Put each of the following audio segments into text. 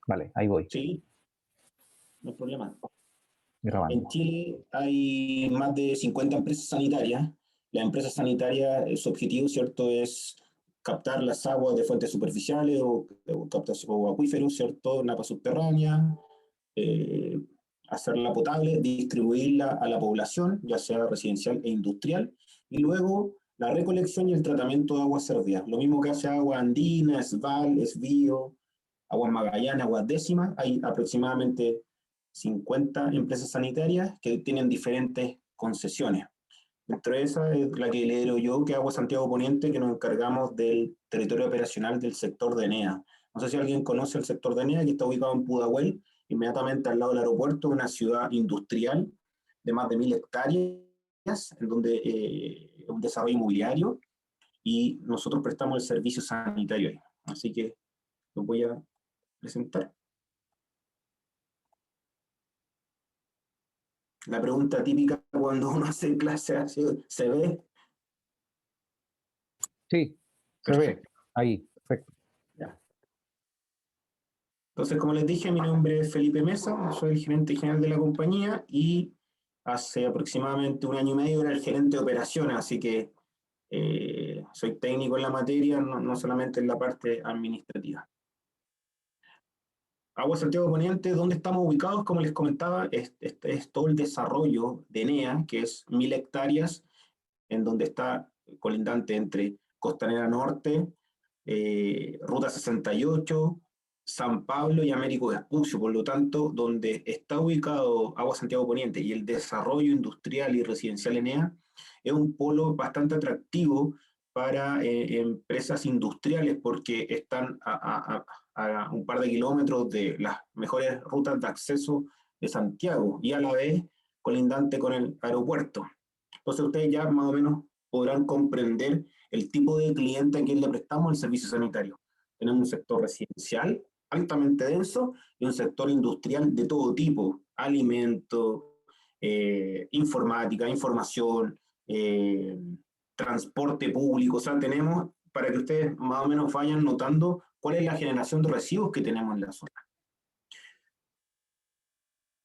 Vale, ahí voy, Sí, no hay problema. En grabando. Chile hay más de 50 empresas sanitarias. Las empresas sanitarias, su objetivo, ¿cierto?, es captar las aguas de fuentes superficiales o acuíferos, ¿cierto?, napas subterráneas, eh, hacerla potable, distribuirla a la población, ya sea residencial e industrial, y luego la recolección y el tratamiento de aguas servidas. Lo mismo que hace Agua Andina, ESVAL, ESBIO, Aguas Magallanes, Aguas Décimas. Hay aproximadamente 50 empresas sanitarias que tienen diferentes concesiones. Entre esas es la que lidero yo, que es Agua Santiago Poniente, que nos encargamos del territorio operacional del sector de ENEA. No sé si alguien conoce el sector de ENEA, que está ubicado en Pudahuel, inmediatamente al lado del aeropuerto, una ciudad industrial de más de 1000 hectáreas, en donde es un desarrollo inmobiliario, y nosotros prestamos el servicio sanitario ahí. Así que lo voy a presentar. La pregunta típica cuando uno hace clase así, ¿se ve? Sí, se ve, Perfecto. ahí, perfecto. Ya. Entonces, como les dije, mi nombre es Felipe Mesa, soy el gerente general de la compañía y hace aproximadamente un año y medio era el gerente de operaciones, así que soy técnico en la materia, no solamente en la parte administrativa. Agua Santiago Poniente, ¿dónde estamos ubicados? Como les comentaba, es todo el desarrollo de ENEA, que es 1000 hectáreas, en donde está colindante entre Costanera Norte, Ruta 68, San Pablo y Américo Vespucio. Por lo tanto, donde está ubicado Agua Santiago Poniente y el desarrollo industrial y residencial ENEA, es un polo bastante atractivo para empresas industriales, porque están a un par de kilómetros de las mejores rutas de acceso de Santiago y a la vez colindante con el aeropuerto. Entonces ustedes ya más o menos podrán comprender el tipo de cliente a quien le prestamos el servicio sanitario. Tenemos un sector residencial altamente denso y un sector industrial de todo tipo: alimentos, informática, información, transporte público. O sea, tenemos, para que ustedes más o menos vayan notando cuál es la generación de residuos que tenemos en la zona.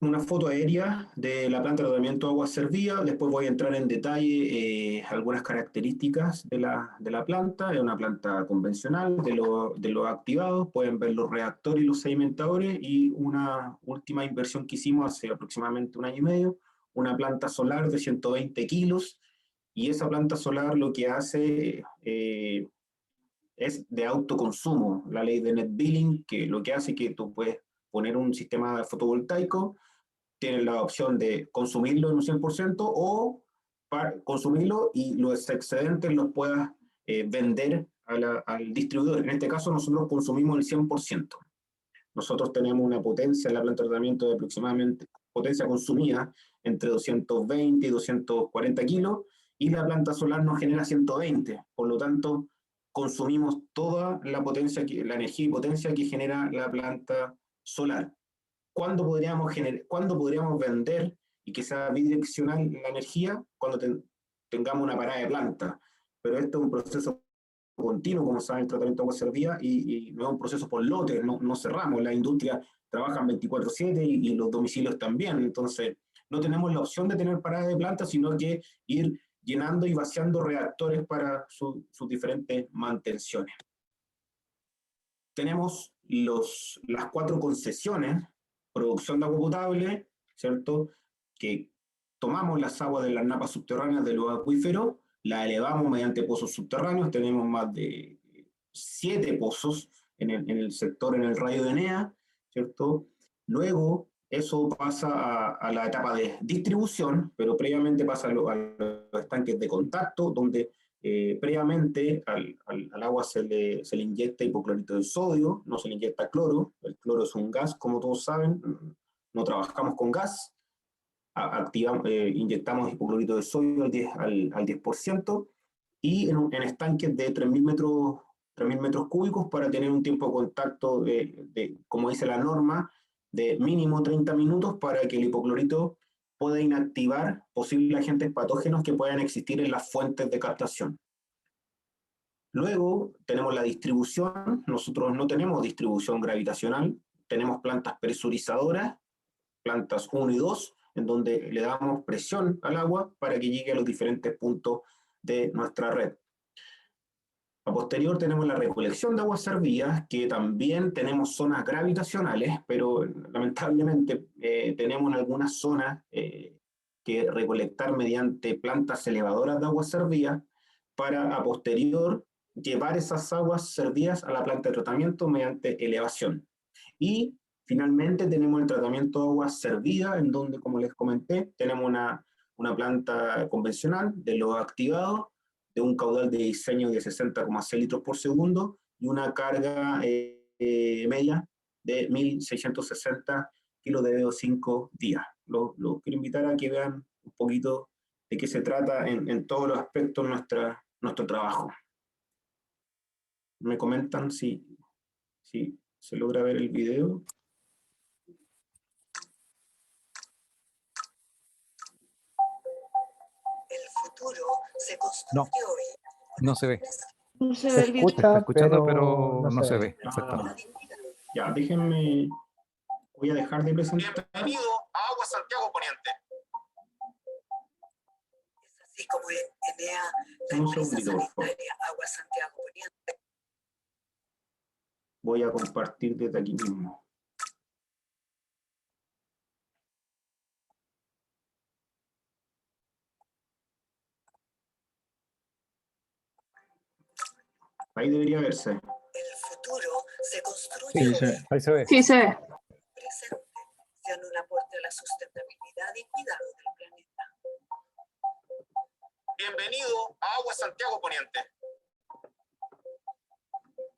Una foto aérea de la planta de tratamiento de agua servida. Después voy a entrar en detalle algunas características de la planta. Es una planta convencional de los activados. Pueden ver los reactores y los sedimentadores. Y una última inversión que hicimos hace aproximadamente un año y medio, una planta solar de 120 kilos. Y esa planta solar lo que hace es de autoconsumo. La ley de net billing, que lo que hace es que tú puedes poner un sistema fotovoltaico, tienes la opción de consumirlo en un 100% o para consumirlo y los excedentes los puedas vender al distribuidor. En este caso nosotros consumimos el 100%. Nosotros tenemos una potencia en la planta de tratamiento de aproximadamente, potencia consumida entre 220 y 240 kilos, y la planta solar nos genera 120. Por lo tanto, consumimos toda la potencia, la energía y potencia que genera la planta solar. ¿Cuándo podríamos vender y que sea bidireccional la energía? Cuando tengamos una parada de planta. Pero esto es un proceso continuo, como saben, el tratamiento de agua servida, y no es un proceso por lote, no cerramos. La industria trabaja 24/7 y los domicilios también. Entonces, no tenemos la opción de tener parada de planta, sino que ir llenando y vaciando reactores para sus diferentes mantenciones. Tenemos las 4 concesiones: producción de agua potable, ¿cierto?, que tomamos las aguas de las napas subterráneas de los acuíferos, las elevamos mediante pozos subterráneos. Tenemos más de 7 pozos en el sector, en el radio de ENEA, ¿cierto? Luego eso pasa a la etapa de distribución, pero previamente pasa a los estanques de contacto, donde previamente al agua se le inyecta hipoclorito de sodio, no se le inyecta cloro. El cloro es un gas, como todos saben, no trabajamos con gas. Inyectamos hipoclorito de sodio al 10%, y en estanques de 3.000 metros cúbicos, para tener un tiempo de contacto como dice la norma, de mínimo 30 minutos, para que el hipoclorito pueda inactivar posibles agentes patógenos que puedan existir en las fuentes de captación. Luego tenemos la distribución. Nosotros no tenemos distribución gravitacional, tenemos plantas presurizadoras, plantas 1 y 2, en donde le damos presión al agua para que llegue a los diferentes puntos de nuestra red. A posterior tenemos la recolección de aguas servidas, que también tenemos zonas gravitacionales, pero lamentablemente tenemos en algunas zonas que recolectar mediante plantas elevadoras de aguas servidas para a posterior llevar esas aguas servidas a la planta de tratamiento mediante elevación. Y finalmente tenemos el tratamiento de aguas servidas, en donde, como les comenté, tenemos una planta convencional de lodo activado, de un caudal de diseño de 60,6 litros por segundo y una carga media de 1.660 kilos de VO5 días. Los quiero invitar a que vean un poquito de qué se trata en todos los aspectos de nuestro trabajo. Me comentan si se logra ver el video. El futuro se construye hoy. No se ve. No se Se ve el video. Se está escucha, escuchando, pero pero no se ve. Ah, Exactamente. ya, déjenme. Voy a dejar de presentar. Bienvenido a Agua Santiago Poniente. Es así como en ENEA, la Un empresa segundito, por favor. sanitaria Agua Santiago Poniente. Voy a compartir desde aquí mismo. Ahí debería verse. El futuro se construye Sí, hoy. se ve. Ahí se ve. Sí, se ve. Presente, sean un aporte a la sustentabilidad y cuidado del planeta. Bienvenido a Agua Santiago Poniente.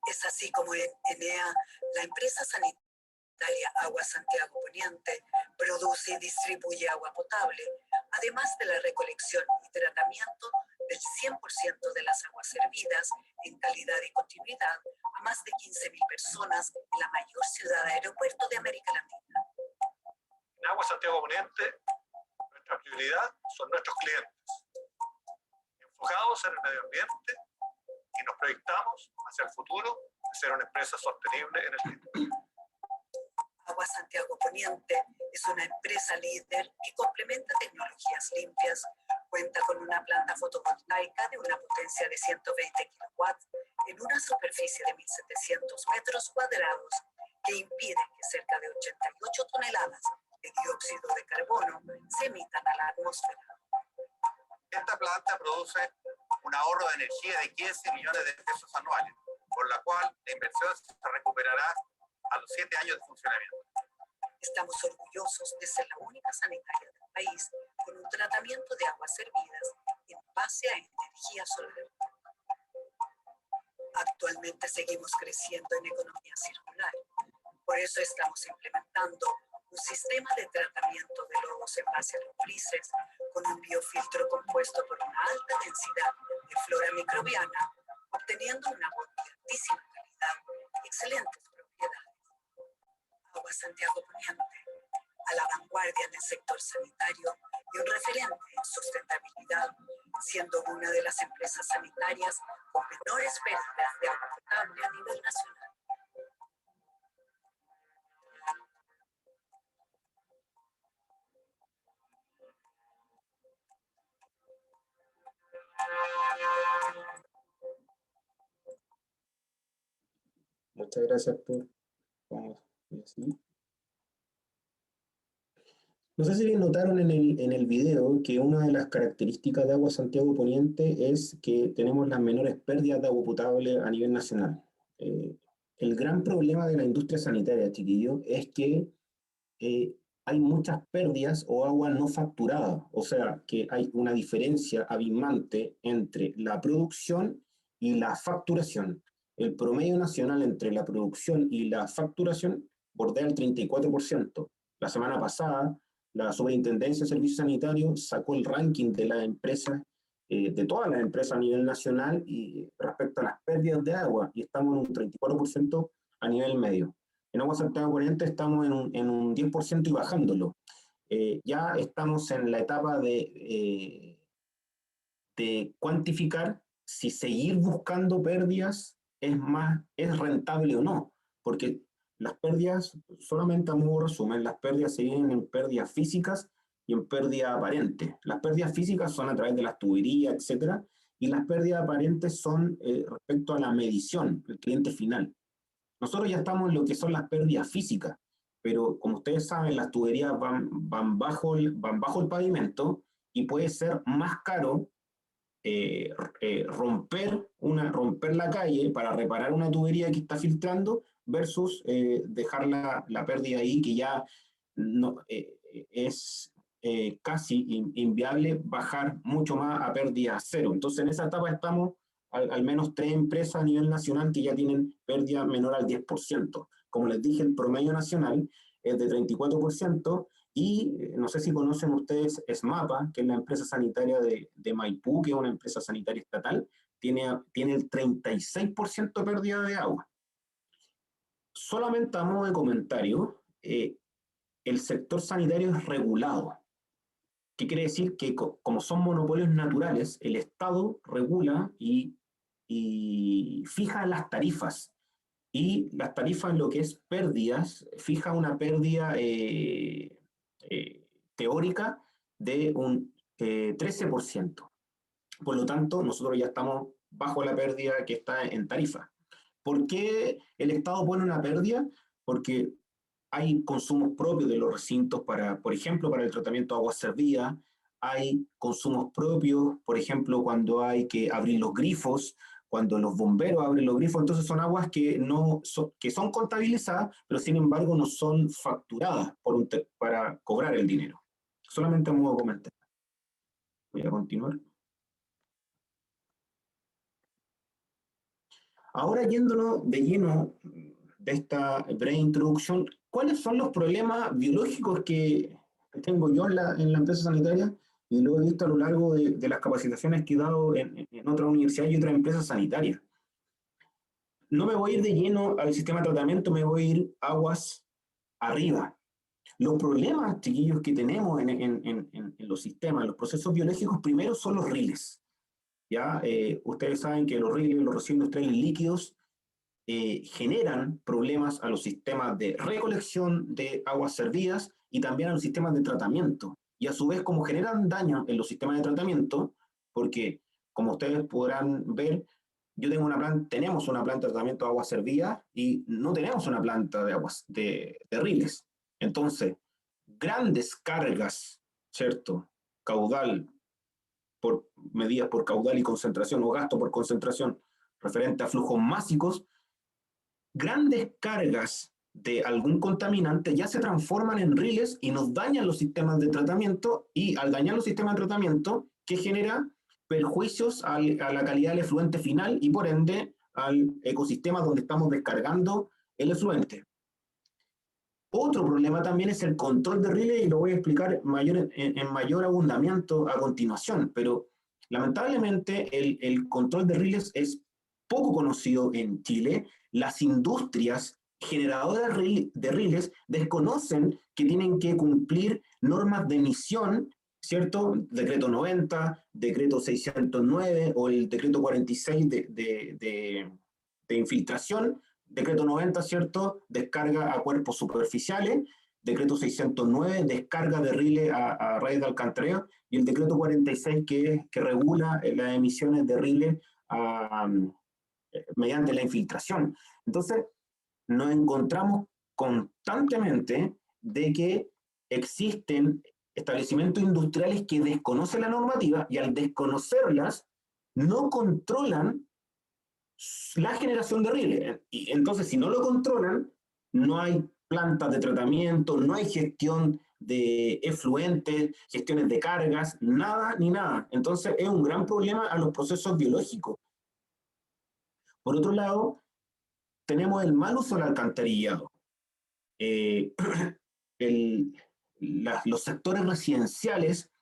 Es así como en ENEA, la empresa sanitaria Agua Santiago Poniente produce y distribuye agua potable, además de la recolección y tratamiento del 100% de las aguas servidas en calidad y continuidad a más de 15.000 personas en la mayor ciudad aeropuerto de América Latina. En Agua Santiago Poniente, nuestra prioridad son nuestros clientes, enfocados en el medio ambiente, y nos proyectamos hacia el futuro de ser una empresa sostenible en el tiempo. Agua Santiago Poniente es una empresa líder que complementa tecnologías limpias, cuenta con una planta fotovoltaica de una potencia de 120 kilowatts en una superficie de 1.700 metros cuadrados que impide que cerca de 88 toneladas de dióxido de carbono se emitan a la atmósfera. Esta planta produce un ahorro de energía de 15 millones de pesos anuales, por la cual la inversión se recuperará a los 7 años de funcionamiento. Estamos orgullosos de ser la única sanitaria del país con un tratamiento de aguas servidas en base a energía solar. Actualmente seguimos creciendo en economía circular. Por eso estamos implementando un sistema de tratamiento de lodos en base a lombrices con un biofiltro compuesto por una alta densidad de flora microbiana, obteniendo un agua de altísima calidad y excelentes propiedades. Agua Santiago Poniente, a la vanguardia en el sector sanitario y un referente en sustentabilidad, siendo una de las empresas sanitarias con menores pérdidas de agua potable a nivel nacional. Muchas gracias por. Vamos, así. No sé si notaron en el video que una de las características de Agua Santiago Poniente es que tenemos las menores pérdidas de agua potable a nivel nacional. El gran problema de la industria sanitaria, chiquillos, es que hay muchas pérdidas o agua no facturada, o sea, que hay una diferencia abismante entre la producción y la facturación. El promedio nacional entre la producción y la facturación bordea el 34%. La semana pasada, la Superintendencia de Servicios Sanitarios sacó el ranking de las empresas, de todas las empresas a nivel nacional y respecto a las pérdidas de agua, y estamos en un 34% a nivel medio. En Agua Santiago Poniente estamos en un 10% y bajándolo. Ya estamos en la etapa de cuantificar si seguir buscando pérdidas es rentable o no, porque las pérdidas, solamente a modo de resumen, las pérdidas se dividen en pérdidas físicas y en pérdida aparente. Las pérdidas físicas son a través de las tuberías, etcétera, y las pérdidas aparentes son respecto a la medición, el cliente final. Nosotros ya estamos en lo que son las pérdidas físicas, pero como ustedes saben, las tuberías van bajo el pavimento y puede ser más caro romper la calle para reparar una tubería que está filtrando versus dejar la pérdida ahí, que ya no, es casi inviable bajar mucho más a pérdida cero. Entonces en esa etapa estamos al menos 3 empresas a nivel nacional que ya tienen pérdida menor al 10%. Como les dije, el promedio nacional es de 34%, y no sé si conocen ustedes SMAPA, que es la empresa sanitaria de Maipú, que es una empresa sanitaria estatal, tiene el 36% de pérdida de agua. Solamente a modo de comentario, el sector sanitario es regulado. ¿Qué quiere decir? Que como son monopolios naturales, el Estado regula y fija las tarifas. Y las tarifas en lo que es pérdidas, fija una pérdida teórica de un 13%. Por lo tanto, nosotros ya estamos bajo la pérdida que está en tarifa. ¿Por qué el Estado pone una pérdida? Porque hay consumos propios de los recintos para, por ejemplo, para el tratamiento de aguas servidas, hay consumos propios, por ejemplo, cuando hay que abrir los grifos, cuando los bomberos abren los grifos, entonces son aguas que, que son contabilizadas, pero sin embargo no son facturadas para cobrar el dinero. Solamente a modo de comentario. Voy a continuar. Ahora, yéndonos de lleno de esta breve introducción, ¿cuáles son los problemas biológicos que tengo yo en la empresa sanitaria? Y lo he visto a lo largo de las capacitaciones que he dado en otras universidades y otras empresas sanitarias. No me voy a ir de lleno al sistema de tratamiento, me voy a ir aguas arriba. Los problemas, chiquillos, que tenemos en los sistemas, los procesos biológicos, primero son los riles. ¿Ya? Ustedes saben que los riles, los residuos industriales líquidos, generan problemas a los sistemas de recolección de aguas servidas y también a los sistemas de tratamiento. Y a su vez, como generan daño en los sistemas de tratamiento, porque como ustedes podrán ver, tenemos una planta de tratamiento de aguas servidas y no tenemos una planta de aguas de riles. Entonces, grandes cargas, ¿cierto? Caudal, medidas por caudal y concentración, o gasto por concentración, referente a flujos másicos, grandes cargas de algún contaminante ya se transforman en riles y nos dañan los sistemas de tratamiento, y al dañar los sistemas de tratamiento, ¿qué genera? Perjuicios a la calidad del efluente final y por ende al ecosistema donde estamos descargando el efluente. Otro problema también es el control de riles, y lo voy a explicar en mayor abundamiento a continuación, pero lamentablemente el control de riles es poco conocido en Chile. Las industrias generadoras de riles desconocen que tienen que cumplir normas de emisión, ¿cierto? Decreto 90, decreto 609 o el decreto 46 de infiltración. Decreto 90, ¿cierto? Descarga a cuerpos superficiales. Decreto 609, descarga de riles a redes de alcantarillado. Y el decreto 46 que regula las emisiones de riles mediante la infiltración. Entonces, nos encontramos constantemente de que existen establecimientos industriales que desconocen la normativa, y al desconocerlas no controlan la generación de riles. Y entonces, si no lo controlan, no hay plantas de tratamiento, no hay gestión de efluentes, gestiones de cargas, nada ni nada. Entonces es un gran problema a los procesos biológicos. Por otro lado, tenemos el mal uso del alcantarillado. Los sectores residenciales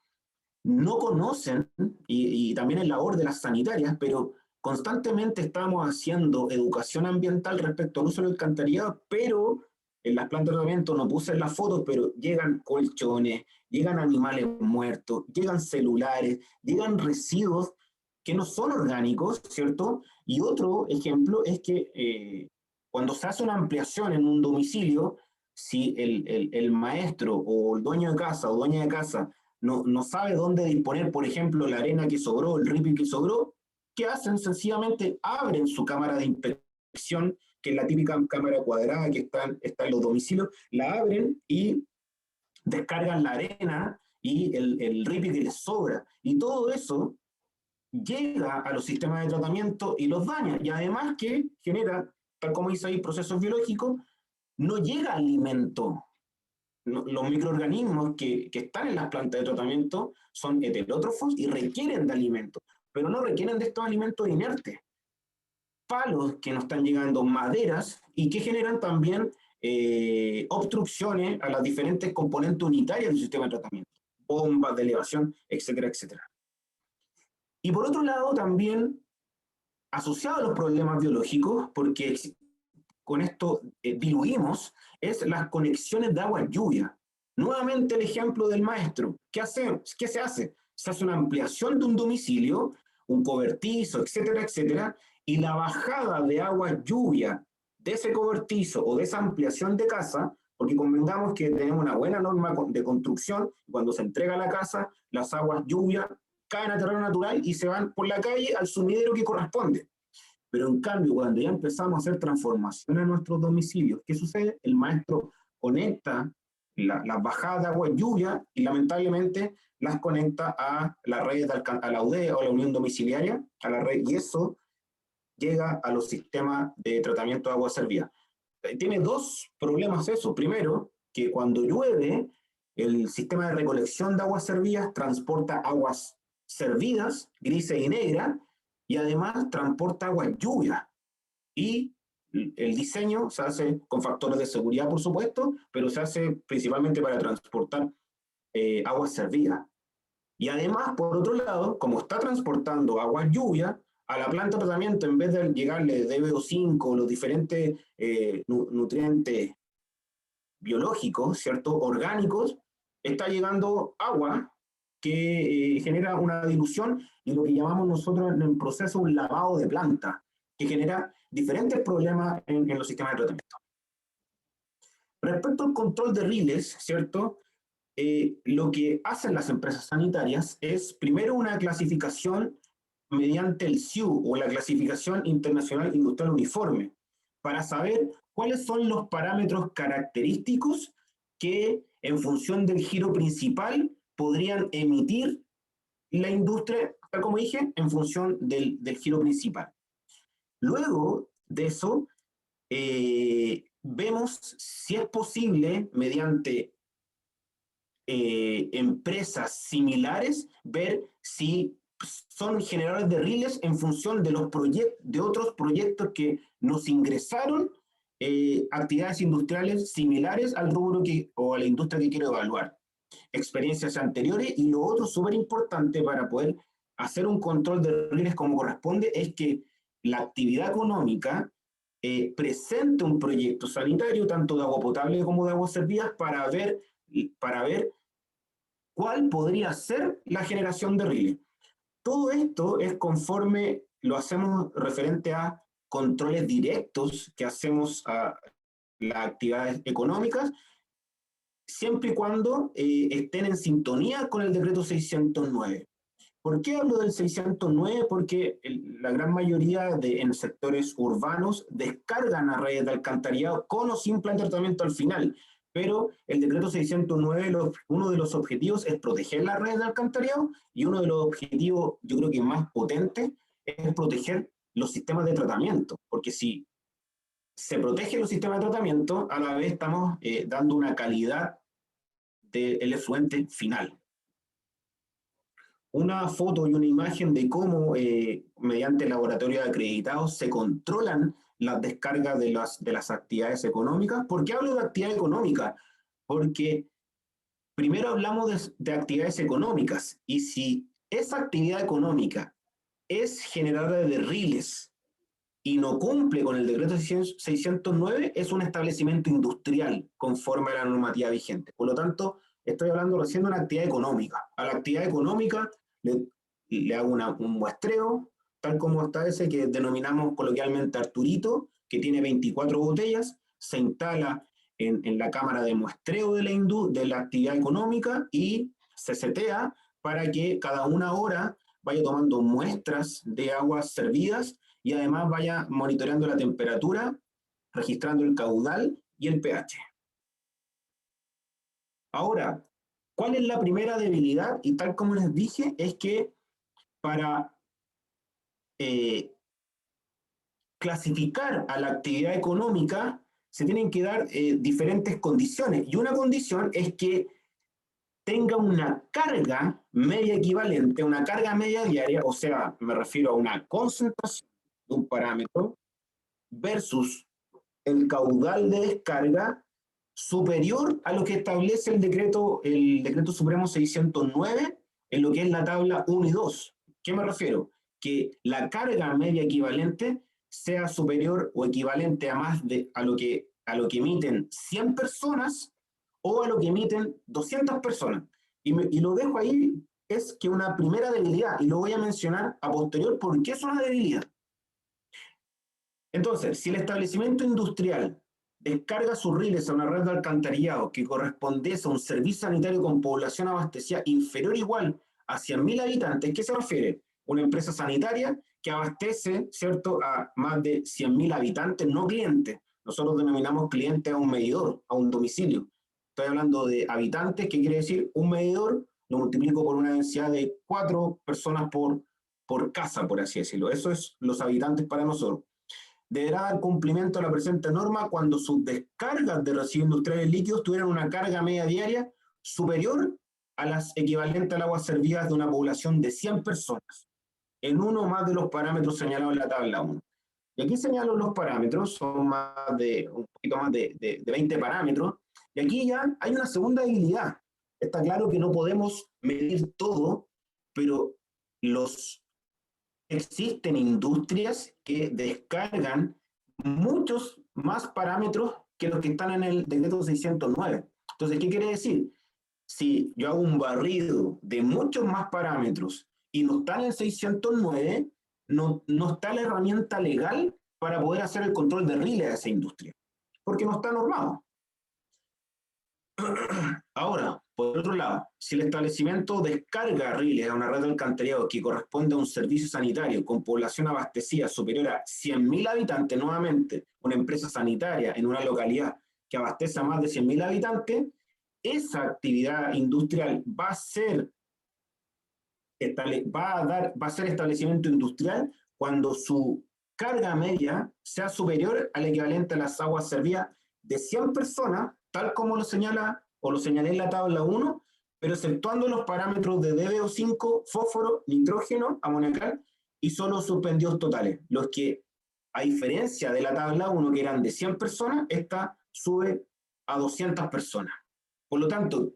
no conocen, y también en labor de las sanitarias, pero constantemente estamos haciendo educación ambiental respecto al uso del alcantarillado, pero en las plantas de tratamiento no puse en las fotos, pero llegan colchones, llegan animales muertos, llegan celulares, llegan residuos que no son orgánicos, ¿cierto? Y otro ejemplo es que cuando se hace una ampliación en un domicilio, si el maestro o el dueño de casa o dueña de casa no sabe dónde disponer, por ejemplo, la arena que sobró, el ripi que sobró, ¿qué hacen? Sencillamente abren su cámara de inspección, que es la típica cámara cuadrada que está en los domicilios, la abren y descargan la arena y el ripi que les sobra. Y todo eso llega a los sistemas de tratamiento y los daña. Y además que genera, tal como dice ahí, procesos biológicos, no llega alimento. Los microorganismos que están en las plantas de tratamiento son heterótrofos y requieren de alimentos, pero no requieren de estos alimentos inertes. Palos que nos están llegando, maderas, y que generan también obstrucciones a las diferentes componentes unitarias del sistema de tratamiento, bombas de elevación, etcétera, etcétera. Y por otro lado, también asociado a los problemas biológicos, porque con esto diluimos, es las conexiones de agua-lluvia. Nuevamente el ejemplo del maestro. ¿Qué se hace? Se hace una ampliación de un domicilio, un cobertizo, etcétera, etcétera, y la bajada de agua-lluvia de ese cobertizo o de esa ampliación de casa, porque convengamos que tenemos una buena norma de construcción, cuando se entrega la casa, las aguas-lluvia caen a terreno natural y se van por la calle al sumidero que corresponde. Pero en cambio, cuando ya empezamos a hacer transformación en nuestros domicilios, ¿qué sucede? El maestro conecta las bajadas de agua y lluvia y lamentablemente las conecta a la red, a la UDE o a la unión domiciliaria, a la red, y eso llega a los sistemas de tratamiento de agua servida. Tiene dos problemas eso. Primero, que cuando llueve, el sistema de recolección de aguas servidas transporta aguas servidas, grises y negras, y además transporta agua lluvia. Y el diseño se hace con factores de seguridad, por supuesto, pero se hace principalmente para transportar agua servida. Y además, por otro lado, como está transportando agua lluvia, a la planta de tratamiento, en vez de llegarle DBO5, los diferentes nutrientes biológicos, ¿cierto? Orgánicos, está llegando agua que genera una dilución y lo que llamamos nosotros en el proceso un lavado de planta, que genera diferentes problemas en los sistemas de tratamiento. Respecto al control de riles, ¿cierto? Lo que hacen las empresas sanitarias es primero una clasificación mediante el SIU o la Clasificación Internacional Industrial Uniforme, para saber cuáles son los parámetros característicos que en función del giro principal podrían emitir la industria, tal como dije, en función del giro principal. Luego de eso, vemos si es posible, mediante empresas similares, ver si son generadores de riles en función de otros proyectos que nos ingresaron, actividades industriales similares al rubro o a la industria que quiero evaluar, experiencias anteriores. Y lo otro súper importante para poder hacer un control de riles como corresponde es que la actividad económica presente un proyecto sanitario, tanto de agua potable como de aguas servidas, para ver cuál podría ser la generación de riles. Todo esto es conforme lo hacemos referente a controles directos que hacemos a las actividades económicas, siempre y cuando estén en sintonía con el decreto 609. ¿Por qué hablo del 609? Porque la gran mayoría en sectores urbanos descargan a redes de alcantarillado con o sin plan de tratamiento al final, pero el decreto 609, uno de los objetivos es proteger las redes de alcantarillado, y uno de los objetivos, yo creo que más potentes, es proteger los sistemas de tratamiento, porque si se protegen los sistemas de tratamiento, a la vez estamos dando una calidad del efluente final. Una foto y una imagen de cómo, mediante laboratorios acreditados, se controlan las descargas de las actividades económicas. ¿Por qué hablo de actividad económica? Porque primero hablamos de actividades económicas, y si esa actividad económica es generadora de riles y no cumple con el decreto 609, es un establecimiento industrial conforme a la normativa vigente. Por lo tanto, estoy hablando recién de una actividad económica. A la actividad económica le hago un muestreo, tal como está ese que denominamos coloquialmente Arturito, que tiene 24 botellas, se instala en la cámara de muestreo de la actividad económica y se setea para que cada una hora vaya tomando muestras de aguas servidas y además vaya monitoreando la temperatura, registrando el caudal y el pH. Ahora, ¿cuál es la primera debilidad? Y tal como les dije, es que para clasificar a la actividad económica se tienen que dar diferentes condiciones. Y una condición es que tenga una carga media equivalente, una carga media diaria, o sea, me refiero a una concentración de un parámetro versus el caudal de descarga superior a lo que establece el decreto Supremo 609 en lo que es la tabla 1 y 2. ¿Qué me refiero? Que la carga media equivalente sea superior o equivalente a más a lo que emiten 100 personas o a lo que emiten 200 personas. Y lo dejo ahí, es que una primera debilidad, y lo voy a mencionar a posterior porque es una debilidad. Entonces, si el establecimiento industrial descarga sus riles a una red de alcantarillado que correspondiese a un servicio sanitario con población abastecida inferior o igual a 100.000 habitantes, ¿qué se refiere? Una empresa sanitaria que abastece, ¿cierto?, a más de 100.000 habitantes, no clientes. Nosotros denominamos cliente a un medidor, a un domicilio. Estoy hablando de habitantes, ¿qué quiere decir? Un medidor lo multiplico por una densidad de 4 personas por casa, por así decirlo. Eso es los habitantes para nosotros. Deberá dar cumplimiento a la presente norma cuando sus descargas de residuos industriales líquidos tuvieran una carga media diaria superior a las equivalentes al agua servidas de una población de 100 personas, en uno o más de los parámetros señalados en la tabla 1. Y aquí señalo los parámetros, son un poquito más de 20 parámetros, y aquí ya hay una segunda debilidad. Está claro que no podemos medir todo, pero existen industrias que descargan muchos más parámetros que los que están en el decreto 609. Entonces, ¿qué quiere decir? Si yo hago un barrido de muchos más parámetros y no está en el 609, no está la herramienta legal para poder hacer el control de riles de esa industria, porque no está normado. Ahora, por otro lado, si el establecimiento descarga riles a una red de alcantarillado que corresponde a un servicio sanitario con población abastecida superior a 100.000 habitantes, nuevamente, una empresa sanitaria en una localidad que abastece a más de 100.000 habitantes, esa actividad industrial va a ser establecimiento industrial cuando su carga media sea superior al equivalente a las aguas servidas de 100 personas, tal como lo señala o lo señalé en la tabla 1, pero exceptuando los parámetros de DBO5, fósforo, nitrógeno, amoniacal y solo suspendidos totales. Los que, a diferencia de la tabla 1, que eran de 100 personas, esta sube a 200 personas. Por lo tanto,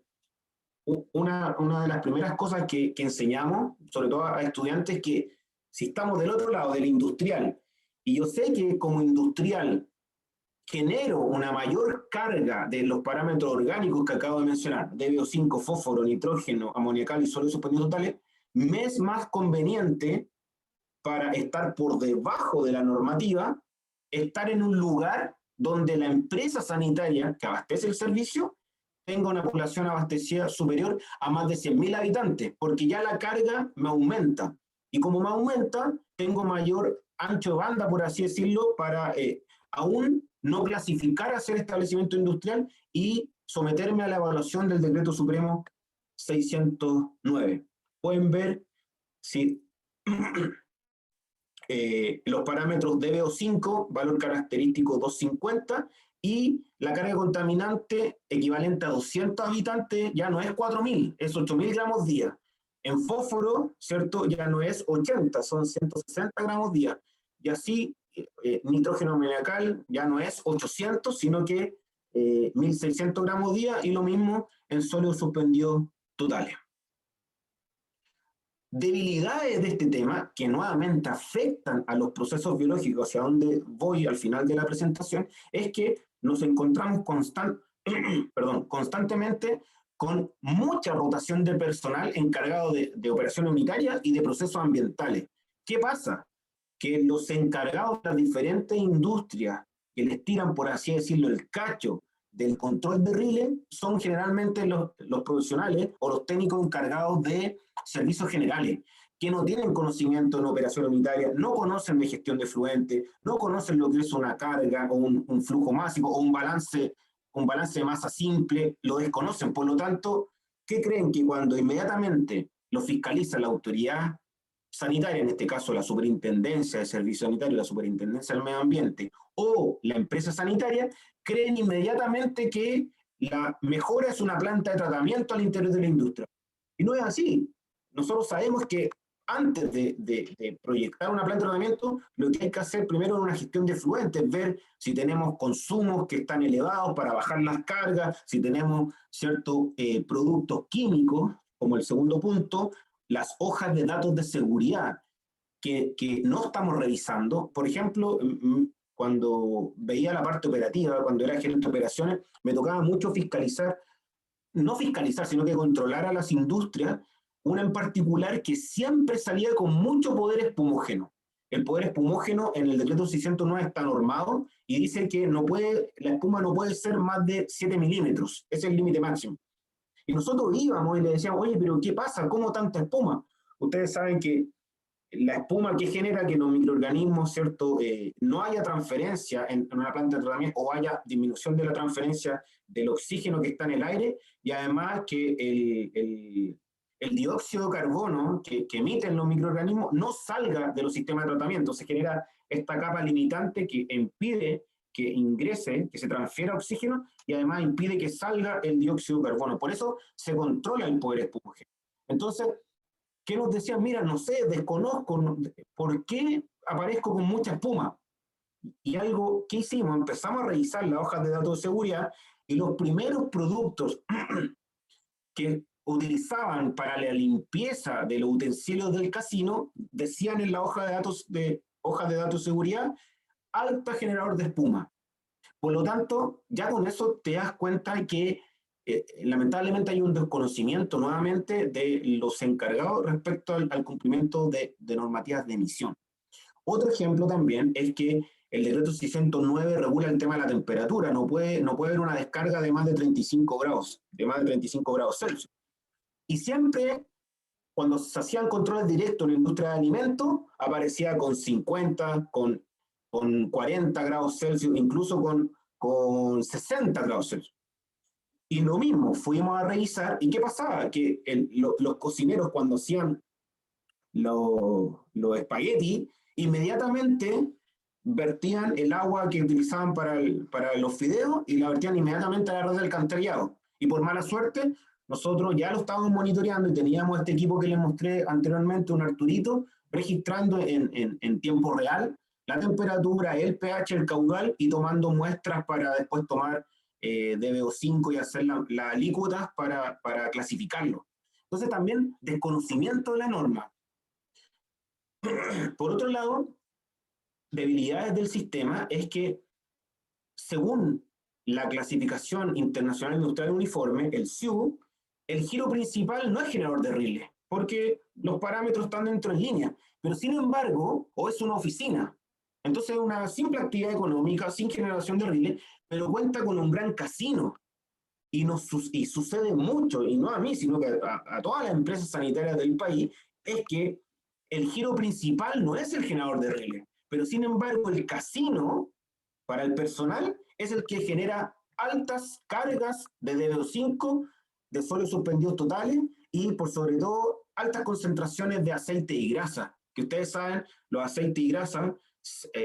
una de las primeras cosas que enseñamos, sobre todo a estudiantes, es que si estamos del otro lado, del industrial, y yo sé que como industrial genero una mayor carga de los parámetros orgánicos que acabo de mencionar, DBO5, fósforo, nitrógeno, amoniacal y sólidos suspendidos totales, me es más conveniente, para estar por debajo de la normativa, estar en un lugar donde la empresa sanitaria que abastece el servicio tenga una población abastecida superior a más de 100.000 habitantes, porque ya la carga me aumenta. Y como me aumenta, tengo mayor ancho de banda, por así decirlo, para aún no clasificar a ser establecimiento industrial y someterme a la evaluación del Decreto Supremo 609. Pueden ver si los parámetros DBO5, valor característico 250, y la carga contaminante equivalente a 200 habitantes ya no es 4.000, es 8.000 gramos día. En fósforo, ¿cierto? Ya no es 80, son 160 gramos día. Y así, nitrógeno amoniacal ya no es 800, sino que 1.600 gramos día, y lo mismo en sólidos suspendidos totales. Debilidades de este tema que nuevamente afectan a los procesos biológicos, hacia donde voy al final de la presentación, es que nos encontramos constantemente con mucha rotación de personal encargado de operaciones unitarias y de procesos ambientales. ¿Qué pasa? Que los encargados de las diferentes industrias que les tiran, por así decirlo, el cacho del control de riles son generalmente los profesionales o los técnicos encargados de servicios generales, que no tienen conocimiento en operación unitaria, no conocen de gestión de fluente, no conocen lo que es una carga o un flujo másico o un balance de masa simple, lo desconocen. Por lo tanto, ¿qué creen? Que cuando inmediatamente lo fiscaliza la autoridad sanitaria, en este caso la Superintendencia de Servicios Sanitarios, la Superintendencia del Medio Ambiente o la empresa sanitaria, creen inmediatamente que la mejora es una planta de tratamiento al interior de la industria. Y no es así. Nosotros sabemos que antes de proyectar una planta de tratamiento, lo que hay que hacer primero es una gestión de fluentes, ver si tenemos consumos que están elevados para bajar las cargas, si tenemos ciertos productos químicos, como el segundo punto, las hojas de datos de seguridad que no estamos revisando. Por ejemplo, cuando veía la parte operativa, cuando era gerente de operaciones, me tocaba mucho fiscalizar, no fiscalizar, sino que controlar a las industrias, una en particular que siempre salía con mucho poder espumógeno. El poder espumógeno en el decreto 609 está normado y dice que la espuma no puede ser más de 7 milímetros, ese es el límite máximo. Y nosotros íbamos y le decíamos, oye, pero ¿qué pasa? ¿Cómo tanta espuma? Ustedes saben que la espuma que genera que los microorganismos, ¿cierto? No haya transferencia en una planta de tratamiento o haya disminución de la transferencia del oxígeno que está en el aire, y además que el dióxido de carbono que emiten los microorganismos no salga de los sistemas de tratamiento. Se genera esta capa limitante que impide que ingrese, que se transfiera oxígeno, y además impide que salga el dióxido de carbono. Por eso se controla el poder espumógeno. Entonces, ¿qué nos decían? Mira, no sé, desconozco por qué aparezco con mucha espuma. Y algo que hicimos, empezamos a revisar las hojas de datos de seguridad y los primeros productos que utilizaban para la limpieza de los utensilios del casino decían en la hoja de datos de seguridad alta generador de espuma. Por lo tanto, ya con eso te das cuenta que lamentablemente hay un desconocimiento nuevamente de los encargados respecto al cumplimiento de normativas de emisión. Otro ejemplo también es que el decreto 609 regula el tema de la temperatura. No puede haber una descarga de más de 35 grados, Celsius. Y siempre, cuando se hacían controles directos en la industria de alimentos, aparecía con 50, con 40 grados Celsius, incluso con 60 grados Celsius. Y lo mismo, fuimos a revisar, ¿y qué pasaba? Que los cocineros cuando hacían los espaguetis, inmediatamente vertían el agua que utilizaban para los fideos y la vertían inmediatamente a la red del alcantarillado. Y por mala suerte, nosotros ya lo estábamos monitoreando y teníamos este equipo que les mostré anteriormente, un Arturito, registrando en tiempo real la temperatura, el pH, el caudal y tomando muestras para después tomar DBO5 y hacer las alícuotas para clasificarlo. Entonces también desconocimiento de la norma. Por otro lado, debilidades del sistema es que según la clasificación internacional industrial uniforme, el SIU, el giro principal no es generador de riles, porque los parámetros están dentro en línea, pero sin embargo, o es una oficina. Entonces es una simple actividad económica sin generación de riles, pero cuenta con un gran casino. Y sucede mucho, y no a mí, sino que a todas las empresas sanitarias del país, es que el giro principal no es el generador de riles, pero sin embargo el casino para el personal es el que genera altas cargas de DBO5, de sólidos suspendidos totales y por sobre todo altas concentraciones de aceite y grasa, que ustedes saben, los aceites y grasas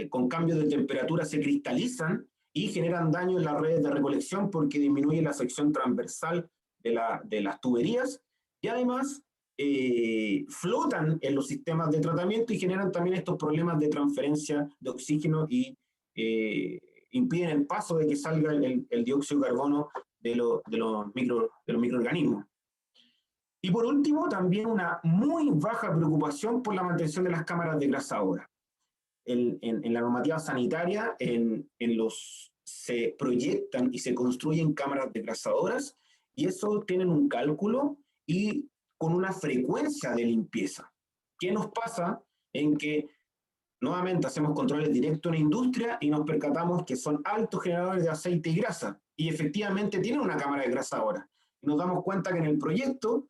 con cambios de temperatura se cristalizan y generan daño en las redes de recolección porque disminuye la sección transversal de las tuberías y además flotan en los sistemas de tratamiento y generan también estos problemas de transferencia de oxígeno y impiden el paso de que salga el dióxido de carbono de los microorganismos. Y por último, también una muy baja preocupación por la mantención de las cámaras degrasadoras. En la normativa sanitaria, se proyectan y se construyen cámaras degrasadoras y eso tienen un cálculo y con una frecuencia de limpieza. ¿Qué nos pasa? En que nuevamente hacemos controles directos en la industria y nos percatamos que son altos generadores de aceite y grasa, y efectivamente tienen una cámara de grasa ahora. Y nos damos cuenta que en el proyecto,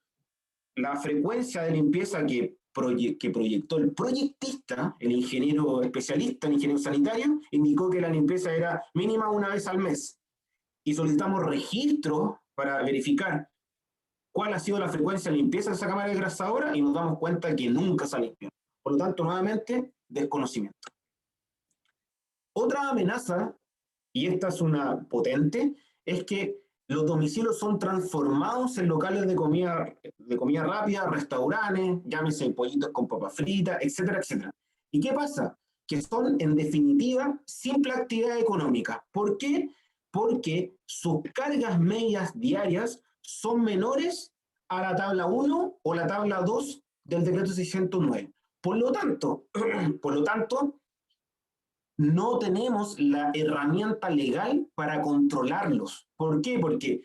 la frecuencia de limpieza que proyectó el proyectista, el ingeniero especialista, el ingeniero sanitario, indicó que la limpieza era mínima una vez al mes. Y solicitamos registro para verificar cuál ha sido la frecuencia de limpieza de esa cámara de grasa ahora, y nos damos cuenta que nunca se ha limpiado. Por lo tanto, nuevamente, desconocimiento. Otra amenaza, y esta es una potente, es que los domicilios son transformados en locales de comida rápida, restaurantes, llámese pollitos con papas fritas, etcétera, etcétera. ¿Y qué pasa? Que son, en definitiva, simple actividad económica. ¿Por qué? Porque sus cargas medias diarias son menores a la tabla 1 o la tabla 2 del decreto 609. Por lo tanto, no tenemos la herramienta legal para controlarlos. ¿Por qué? Porque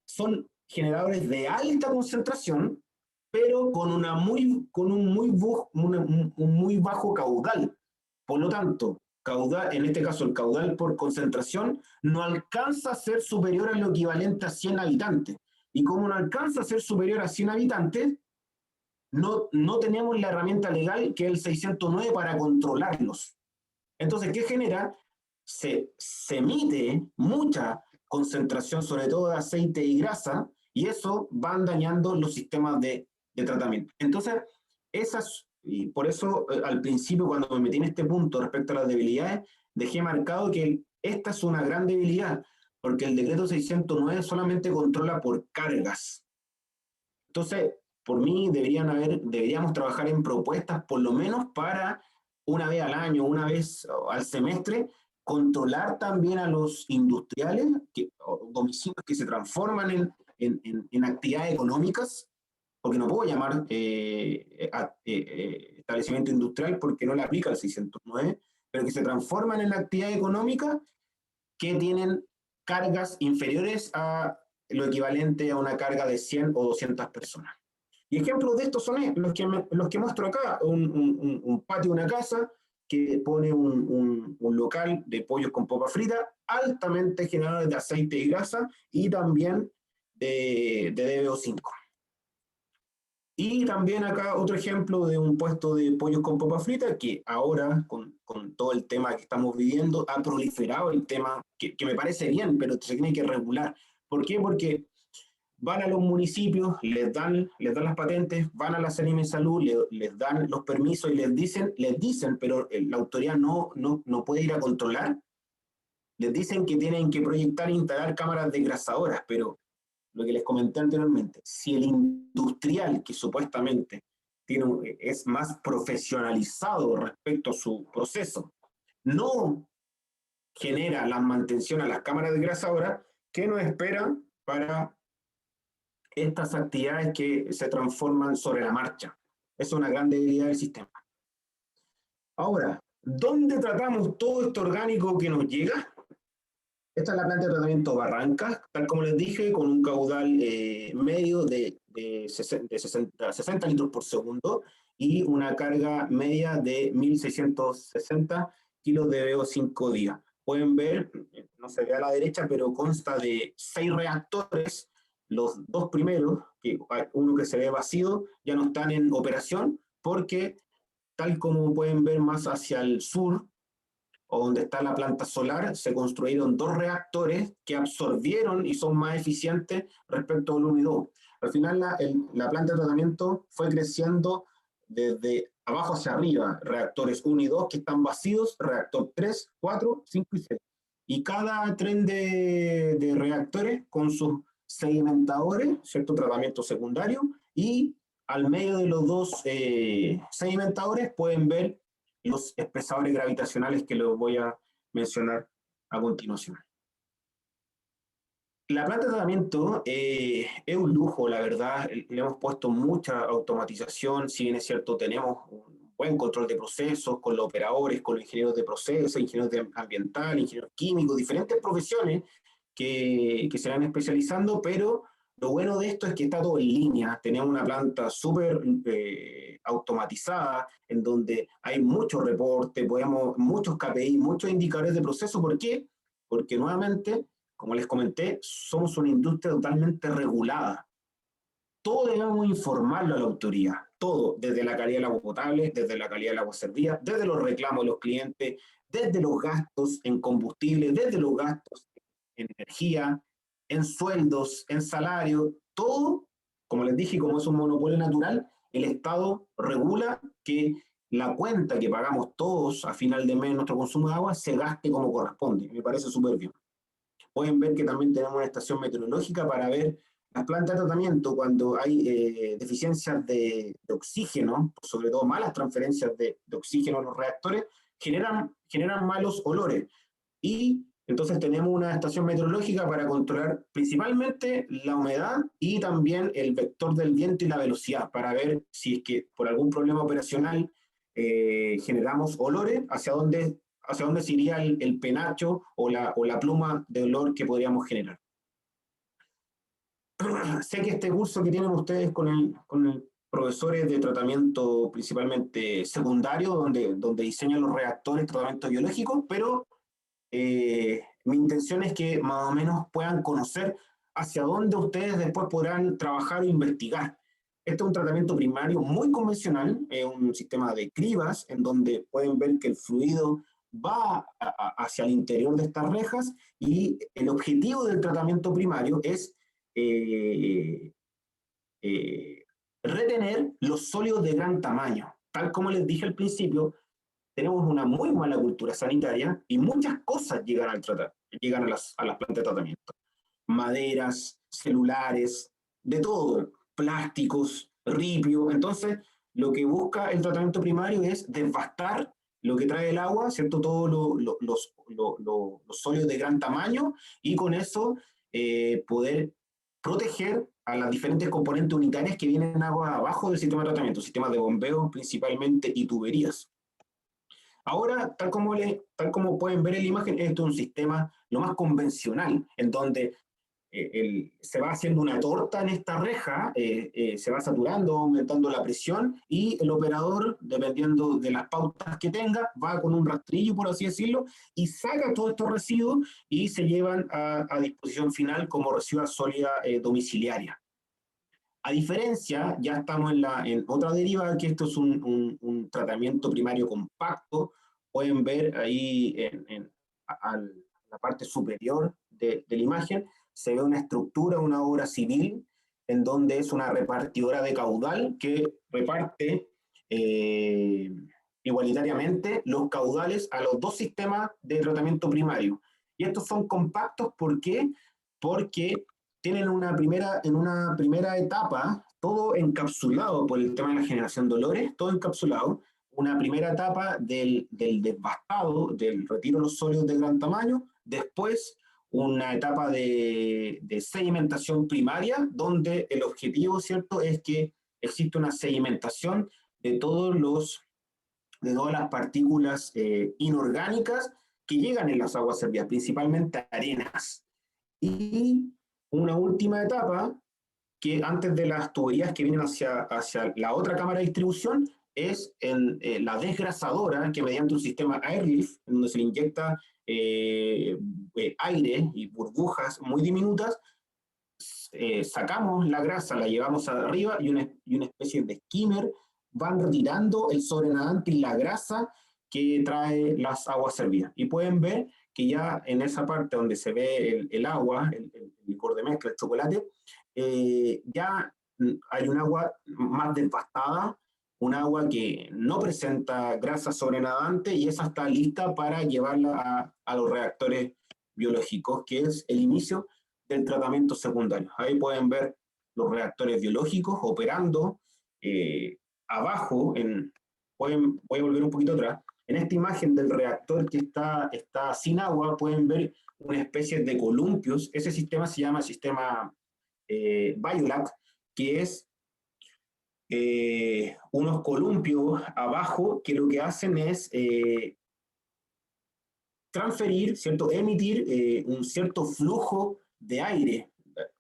son generadores de alta concentración, pero con un muy bajo caudal. Por lo tanto, caudal, en este caso el caudal por concentración, no alcanza a ser superior a lo equivalente a 100 habitantes. Y como no alcanza a ser superior a 100 habitantes, no tenemos la herramienta legal que es el 609 para controlarlos. Entonces, ¿qué genera? Se emite mucha concentración, sobre todo de aceite y grasa, y eso van dañando los sistemas de tratamiento. Entonces, y por eso al principio, cuando me metí en este punto respecto a las debilidades, dejé marcado que esta es una gran debilidad, porque el decreto 609 solamente controla por cargas. Entonces, por mí deberíamos trabajar en propuestas, por lo menos para una vez al año, una vez al semestre, controlar también a los industriales, domicilios que se transforman en actividades económicas, porque no puedo llamar establecimiento industrial porque no le aplica el 609, pero que se transforman en actividades económicas que tienen cargas inferiores a lo equivalente a una carga de 100 o 200 personas. Y ejemplos de estos son los que muestro acá, un patio de una casa que pone un local de pollos con papa frita, altamente generadores de aceite y grasa, y también de DBO5. Y también acá otro ejemplo de un puesto de pollos con papa frita, que ahora, con todo el tema que estamos viviendo, ha proliferado el tema, que me parece bien, pero se tiene que regular. ¿Por qué? Porque van a los municipios, les dan las patentes, van a la Seremi de Salud, les dan los permisos y les dicen, pero la autoridad no puede ir a controlar. Les dicen que tienen que proyectar e instalar cámaras desgrasadoras, pero lo que les comenté anteriormente, si el industrial que supuestamente es más profesionalizado respecto a su proceso, no genera la mantención a las cámaras desgrasadoras, ¿qué nos espera para estas actividades que se transforman sobre la marcha? Es una gran debilidad del sistema. Ahora, ¿dónde tratamos todo esto orgánico que nos llega? Esta es la planta de tratamiento Barrancas, tal como les dije, con un caudal medio de 60 litros por segundo y una carga media de 1.660 kilos de DBO5 día. Pueden ver, no se ve a la derecha, pero consta de 6 reactores. Los dos primeros, uno que se ve vacío, ya no están en operación porque, tal como pueden ver más hacia el sur, o donde está la planta solar, se construyeron 2 reactores que absorbieron y son más eficientes respecto al 1 y 2. Al final la planta de tratamiento fue creciendo desde abajo hacia arriba, reactores 1 y 2 que están vacíos, reactor 3, 4, 5 y 6. Y cada tren de reactores con sus sedimentadores, ¿cierto? Tratamiento secundario, y al medio de los 2 sedimentadores pueden ver los espesadores gravitacionales que les voy a mencionar a continuación. La planta de tratamiento es un lujo, la verdad. Le hemos puesto mucha automatización. Si bien es cierto, tenemos un buen control de procesos con los operadores, con los ingenieros de procesos, ingenieros ambientales, ingenieros químicos, diferentes profesiones que se van especializando, pero lo bueno de esto es que está todo en línea. Tenemos una planta súper automatizada, en donde hay muchos reportes, muchos KPI, muchos indicadores de proceso. ¿Por qué? Porque nuevamente, como les comenté, somos una industria totalmente regulada. Todo debemos informarlo a la autoridad, todo, desde la calidad del agua potable, desde la calidad del agua servida, desde los reclamos de los clientes, desde los gastos en combustible, desde los gastos en energía, en sueldos, en salario, todo, como les dije, como es un monopolio natural, el Estado regula que la cuenta que pagamos todos a final de mes nuestro consumo de agua se gaste como corresponde. Me parece súper bien. Pueden ver que también tenemos una estación meteorológica para ver las plantas de tratamiento cuando hay deficiencias de oxígeno, sobre todo malas transferencias de oxígeno a los reactores, generan malos olores. Y entonces tenemos una estación meteorológica para controlar principalmente la humedad y también el vector del viento y la velocidad, para ver si es que por algún problema operacional generamos olores, hacia dónde se iría el penacho o la pluma de olor que podríamos generar. Sé que este curso que tienen ustedes con profesores de tratamiento principalmente secundario, donde diseñan los reactores, tratamiento biológico, pero mi intención es que más o menos puedan conocer hacia dónde ustedes después podrán trabajar o investigar. Este es un tratamiento primario muy convencional, un sistema de cribas, en donde pueden ver que el fluido va hacia el interior de estas rejas, y el objetivo del tratamiento primario es retener los sólidos de gran tamaño. Tal como les dije al principio, tenemos una muy mala cultura sanitaria y muchas cosas llegan a las plantas de tratamiento. Maderas, celulares, de todo, plásticos, ripio. Entonces, lo que busca el tratamiento primario es devastar lo que trae el agua, ¿cierto? Todos los sólidos de gran tamaño, y con eso poder proteger a las diferentes componentes unitarias que vienen agua abajo del sistema de tratamiento, sistemas de bombeo principalmente y tuberías. Ahora, tal como pueden ver en la imagen, esto es un sistema lo más convencional, en donde se va haciendo una torta en esta reja, se va saturando, aumentando la presión, y el operador, dependiendo de las pautas que tenga, va con un rastrillo, por así decirlo, y saca todos estos residuos y se llevan a disposición final como residuos sólida domiciliaria. A diferencia, ya estamos en otra deriva, que esto es un tratamiento primario compacto. Pueden ver ahí a la parte superior de la imagen, se ve una estructura, una obra civil, en donde es una repartidora de caudal que reparte igualitariamente los caudales a los dos sistemas de tratamiento primario. Y estos son compactos, ¿por qué? Porque tienen en una primera etapa, todo encapsulado por el tema de la generación de olores, todo encapsulado, una primera etapa del devastado, del retiro de los sólidos de gran tamaño, después una etapa de sedimentación primaria, donde el objetivo, ¿cierto?, es que existe una sedimentación de todas las partículas inorgánicas que llegan en las aguas servidas, principalmente arenas. Y una última etapa, que antes de las tuberías que vienen hacia la otra cámara de distribución, es en la desgrasadora, que mediante un sistema Airlift, en donde se le inyecta aire y burbujas muy diminutas, sacamos la grasa, la llevamos arriba, y una especie de skimmer van retirando el sobrenadante y la grasa que trae las aguas servidas. Y pueden ver que ya en esa parte donde se ve el agua, el licor de mezcla, el chocolate, ya hay un agua más devastada, un agua que no presenta grasa sobrenadante, y esa está lista para llevarla a los reactores biológicos, que es el inicio del tratamiento secundario. Ahí pueden ver los reactores biológicos operando abajo. Voy a volver un poquito atrás. En esta imagen del reactor que está sin agua, pueden ver una especie de columpios. Ese sistema se llama sistema Biolac, que es unos columpios abajo que lo que hacen es transferir, ¿cierto?, emitir un cierto flujo de aire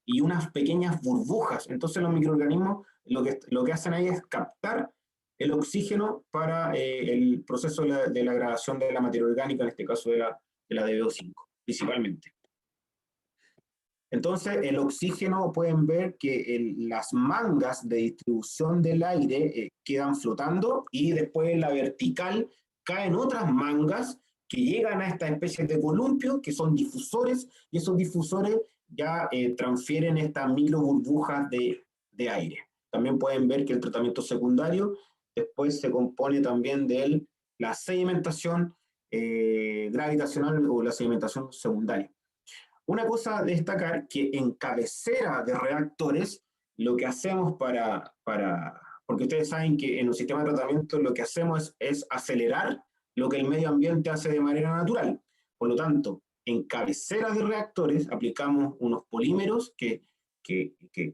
y unas pequeñas burbujas. Entonces los microorganismos lo que hacen ahí es captar el oxígeno para el proceso de la degradación de la materia orgánica, en este caso de la DBO5, principalmente. Entonces, el oxígeno, pueden ver que las mangas de distribución del aire quedan flotando y después en la vertical caen otras mangas que llegan a estas especies de columpio, que son difusores, y esos difusores ya transfieren estas micro burbujas de aire. También pueden ver que el tratamiento secundario después se compone también de la sedimentación gravitacional o la sedimentación secundaria. Una cosa a destacar, que en cabecera de reactores, lo que hacemos porque ustedes saben que en un sistema de tratamiento lo que hacemos es acelerar lo que el medio ambiente hace de manera natural. Por lo tanto, en cabecera de reactores aplicamos unos polímeros que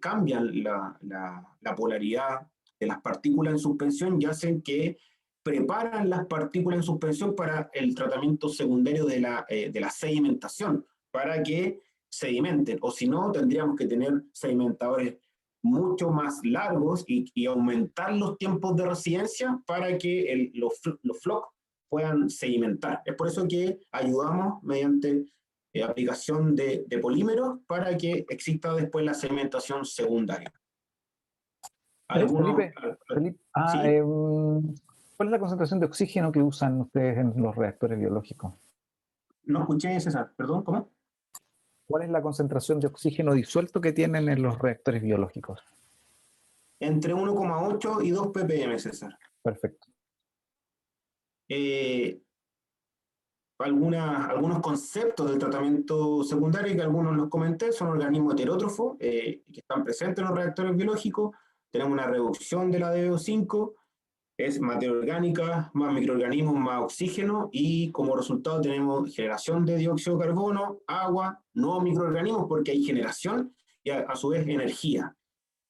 cambian la polaridad de las partículas en suspensión y hacen que preparan las partículas en suspensión para el tratamiento secundario de la sedimentación, para que sedimenten, o si no, tendríamos que tener sedimentadores mucho más largos y aumentar los tiempos de residencia para que los flocks puedan sedimentar. Es por eso que ayudamos mediante aplicación de polímeros para que exista después la sedimentación secundaria. Felipe, ¿Sí? ¿Cuál es la concentración de oxígeno que usan ustedes en los reactores biológicos? No escuché, César, perdón, ¿cómo? ¿Cuál es la concentración de oxígeno disuelto que tienen en los reactores biológicos? Entre 1,8 y 2 ppm, César. Perfecto. Algunos conceptos del tratamiento secundario, que algunos los comenté, son organismos heterótrofos que están presentes en los reactores biológicos. Tenemos una reducción de la DO5, es materia orgánica, más microorganismos, más oxígeno, y como resultado tenemos generación de dióxido de carbono, agua, nuevos microorganismos, porque hay generación y a su vez energía.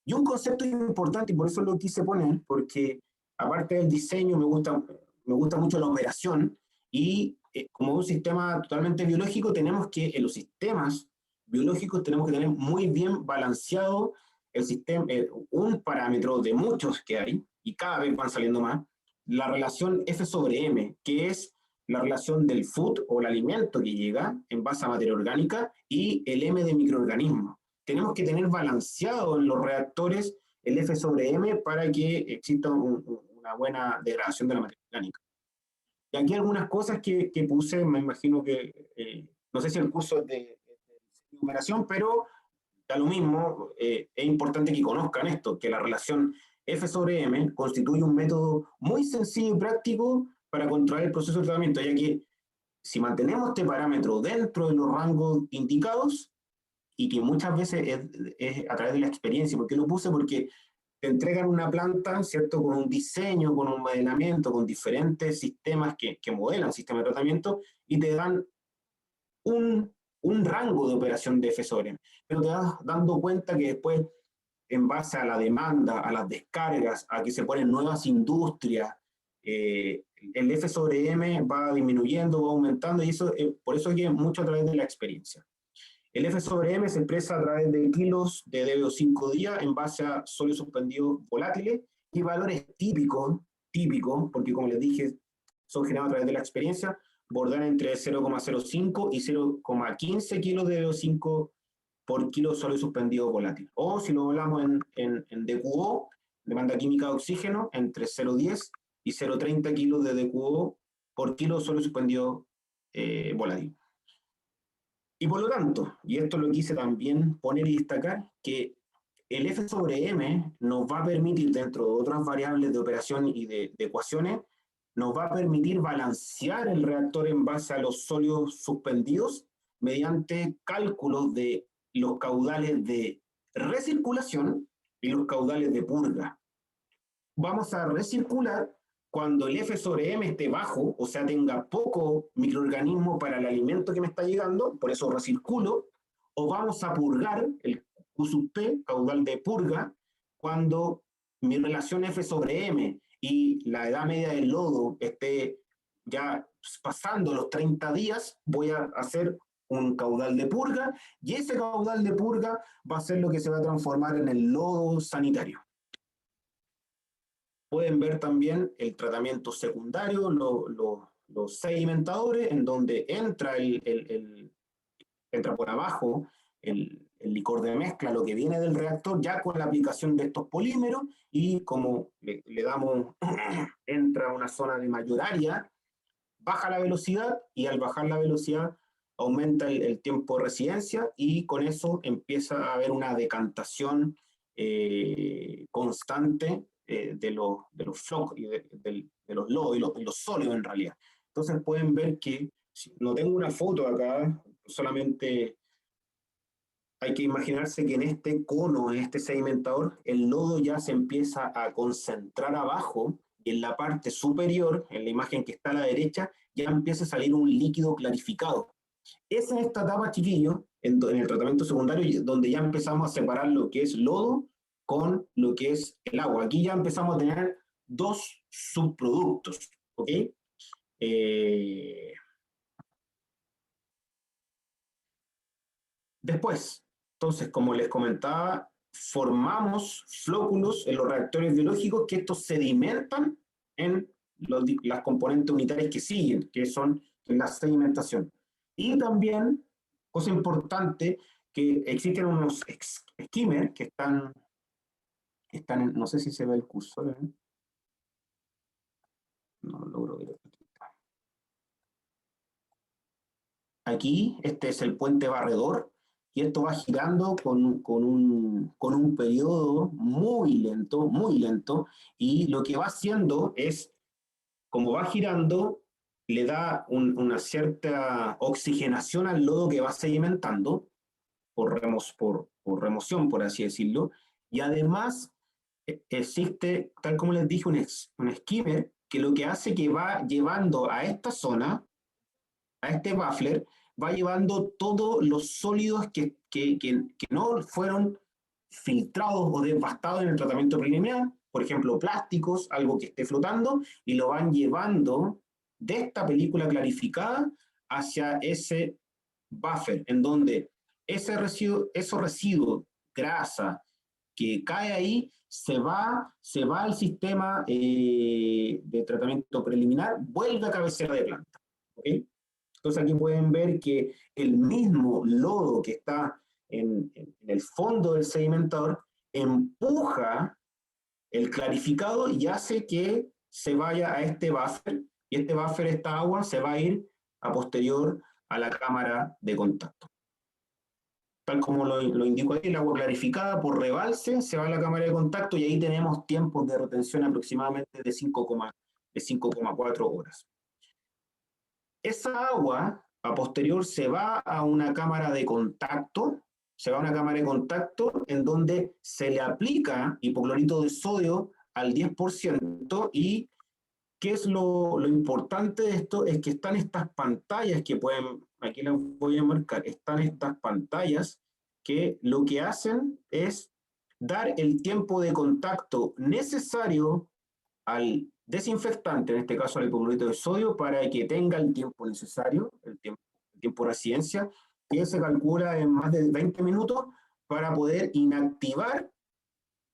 Y un concepto importante, y por eso lo quise poner, porque aparte del diseño me gusta mucho la operación, y como un sistema totalmente biológico, tenemos que en los sistemas biológicos tenemos que tener muy bien balanceado el sistema, un parámetro de muchos que hay, y cada vez van saliendo más, la relación F sobre M, que es la relación del food o el alimento que llega en base a materia orgánica, y el M de microorganismo. Tenemos que tener balanceado en los reactores el F sobre M para que exista una buena degradación de la materia orgánica. Y aquí algunas cosas que puse, me imagino que, no sé si el curso es de numeración, pero da lo mismo, es importante que conozcan esto, que la relación F sobre M constituye un método muy sencillo y práctico para controlar el proceso de tratamiento, ya que si mantenemos este parámetro dentro de los rangos indicados, y que muchas veces es a través de la experiencia. ¿Por qué lo puse? Porque te entregan una planta, ¿cierto?, con un diseño, con un modelamiento, con diferentes sistemas que modelan sistemas de tratamiento, y te dan un rango de operación de F sobre M. Pero te vas dando cuenta que después, en base a la demanda, a las descargas, a que se ponen nuevas industrias, el F sobre M va disminuyendo, va aumentando, y eso, por eso es que mucho a través de la experiencia. El F sobre M se expresa a través de kilos de DBO5 día en base a sólidos suspendidos volátiles, y valores típicos, porque como les dije, son generados a través de la experiencia, bordan entre 0,05 y 0,15 kilos de DBO5 por kilo sólido suspendido volátil. O si lo hablamos en DQO, demanda química de oxígeno, entre 0,10 y 0,30 kilos de DQO por kilo sólido suspendido volátil. Y por lo tanto, y esto lo quise también poner y destacar, que el F sobre M nos va a permitir, dentro de otras variables de operación y de ecuaciones, nos va a permitir balancear el reactor en base a los sólidos suspendidos mediante cálculos de los caudales de recirculación y los caudales de purga. Vamos a recircular cuando el F sobre M esté bajo, o sea, tenga poco microorganismo para el alimento que me está llegando, por eso recirculo, o vamos a purgar, el Q sub P, caudal de purga, cuando mi relación F sobre M y la edad media del lodo esté ya pasando los 30 días, voy a hacer un caudal de purga, y ese caudal de purga va a ser lo que se va a transformar en el lodo sanitario. Pueden ver también el tratamiento secundario, los sedimentadores, en donde entra entra por abajo el licor de mezcla, lo que viene del reactor, ya con la aplicación de estos polímeros, y como le damos, entra a una zona de mayor área, baja la velocidad, y al bajar la velocidad aumenta el tiempo de residencia, y con eso empieza a haber una decantación constante de los flocos y de los lodos y los sólidos en realidad. Entonces pueden ver que, no tengo una foto acá, solamente hay que imaginarse que en este cono, en este sedimentador, el lodo ya se empieza a concentrar abajo, y en la parte superior, en la imagen que está a la derecha, ya empieza a salir un líquido clarificado. Es en esta etapa, chiquillos, en el tratamiento secundario, donde ya empezamos a separar lo que es lodo con lo que es el agua. Aquí ya empezamos a tener dos subproductos, ¿ok? Después, entonces, como les comentaba, formamos flóculos en los reactores biológicos, que estos sedimentan en las componentes unitarias que siguen, que son la sedimentación. Y también, cosa importante, que existen unos skimmers que están no sé si se ve el cursor, ¿eh? No lo logro ver. Aquí, este es el puente barredor, y esto va girando con un periodo muy lento, y lo que va haciendo es, como va girando, le da una cierta oxigenación al lodo que va sedimentando, por remoción, por así decirlo, y además existe, tal como les dije, un skimmer, que lo que hace que va llevando a esta zona, a este baffler, va llevando todos los sólidos que no fueron filtrados o devastados en el tratamiento preliminar, por ejemplo, plásticos, algo que esté flotando, y lo van llevando de esta película clarificada hacia ese buffer, en donde esos residuos, grasa, que cae ahí, se va al sistema de tratamiento preliminar, vuelve a cabecera de planta. ¿Okay? Entonces aquí pueden ver que el mismo lodo que está en el fondo del sedimentador empuja el clarificado y hace que se vaya a este buffer, y este buffer, esta agua, se va a ir a posterior a la cámara de contacto. Tal como lo indico aquí, el agua clarificada por rebalse se va a la cámara de contacto, y ahí tenemos tiempos de retención aproximadamente de 5,4 horas. Esa agua, a posterior, se va a una cámara de contacto, en donde se le aplica hipoclorito de sodio al 10%, y ¿qué es lo importante de esto? Es que están estas pantallas que pueden, aquí las voy a marcar, están estas pantallas que lo que hacen es dar el tiempo de contacto necesario al desinfectante, en este caso al hipoclorito de sodio, para que tenga el tiempo necesario, el tiempo de residencia, que se calcula en más de 20 minutos, para poder inactivar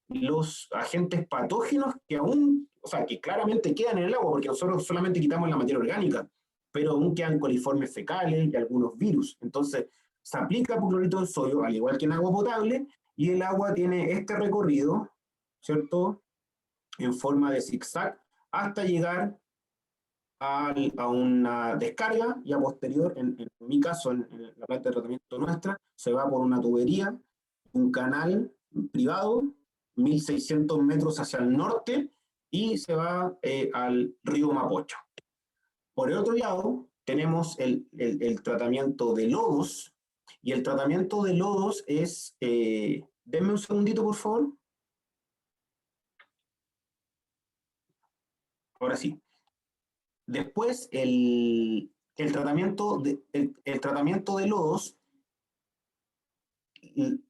los agentes patógenos que aún, o sea, que claramente quedan en el agua, porque nosotros solamente quitamos la materia orgánica, pero aún quedan coliformes fecales y algunos virus. Entonces, se aplica hipoclorito de sodio, al igual que en agua potable, y el agua tiene este recorrido, ¿cierto?, en forma de zigzag, hasta llegar a una descarga, y a posterior, en mi caso, en la planta de tratamiento nuestra, se va por una tubería, un canal privado, 1.600 metros hacia el norte, y se va al río Mapocho. Por el otro lado, tenemos el tratamiento de lodos, y el tratamiento de lodos es, denme un segundito, por favor. Ahora sí. Después, el tratamiento de lodos,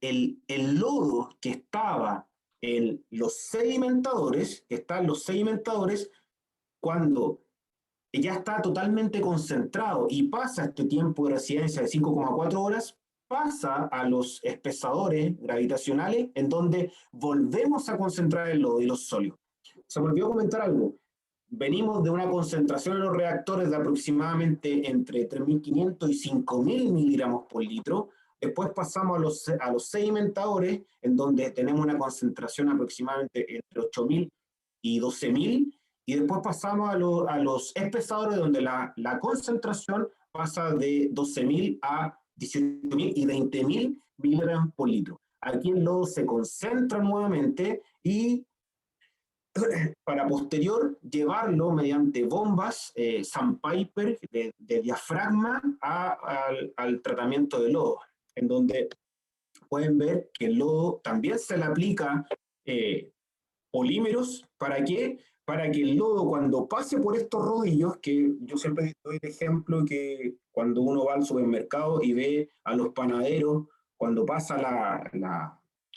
el lodo que estaba en los sedimentadores, cuando ya está totalmente concentrado y pasa este tiempo de residencia de 5,4 horas, pasa a los espesadores gravitacionales, en donde volvemos a concentrar el lodo y los sólidos. se me olvidó comentar algo. Venimos de una concentración en los reactores de aproximadamente entre 3.500 y 5.000 miligramos por litro. Después pasamos a los sedimentadores, en donde tenemos una concentración aproximadamente entre 8.000 y 12.000. Y después pasamos a los espesadores, donde la concentración pasa de 12.000 a 18.000 y 20.000 miligramos por litro. Aquí el lodo se concentra nuevamente y para posterior llevarlo mediante bombas Sandpiper de diafragma al tratamiento de lodo, en donde pueden ver que el lodo también se le aplica polímeros. ¿Para qué? Para que el lodo, cuando pase por estos rodillos, que yo siempre doy de ejemplo que cuando uno va al supermercado y ve a los panaderos, cuando pasa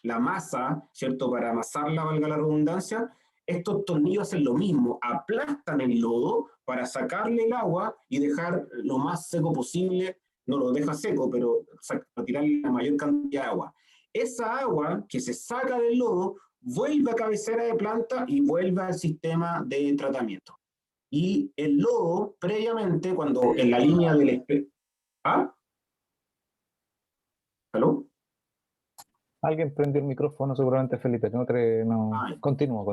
la masa, ¿cierto? Para amasarla, valga la redundancia, estos tornillos hacen lo mismo, aplastan el lodo para sacarle el agua y dejar lo más seco posible, no lo deja seco, pero retirarle la mayor cantidad de agua. Esa agua que se saca del lodo vuelve a cabecera de planta y vuelve al sistema de tratamiento. Y el lodo, previamente, cuando en la línea del... ¿Ah? ¿Aló? Alguien prendió el micrófono, seguramente Felipe. Continúa.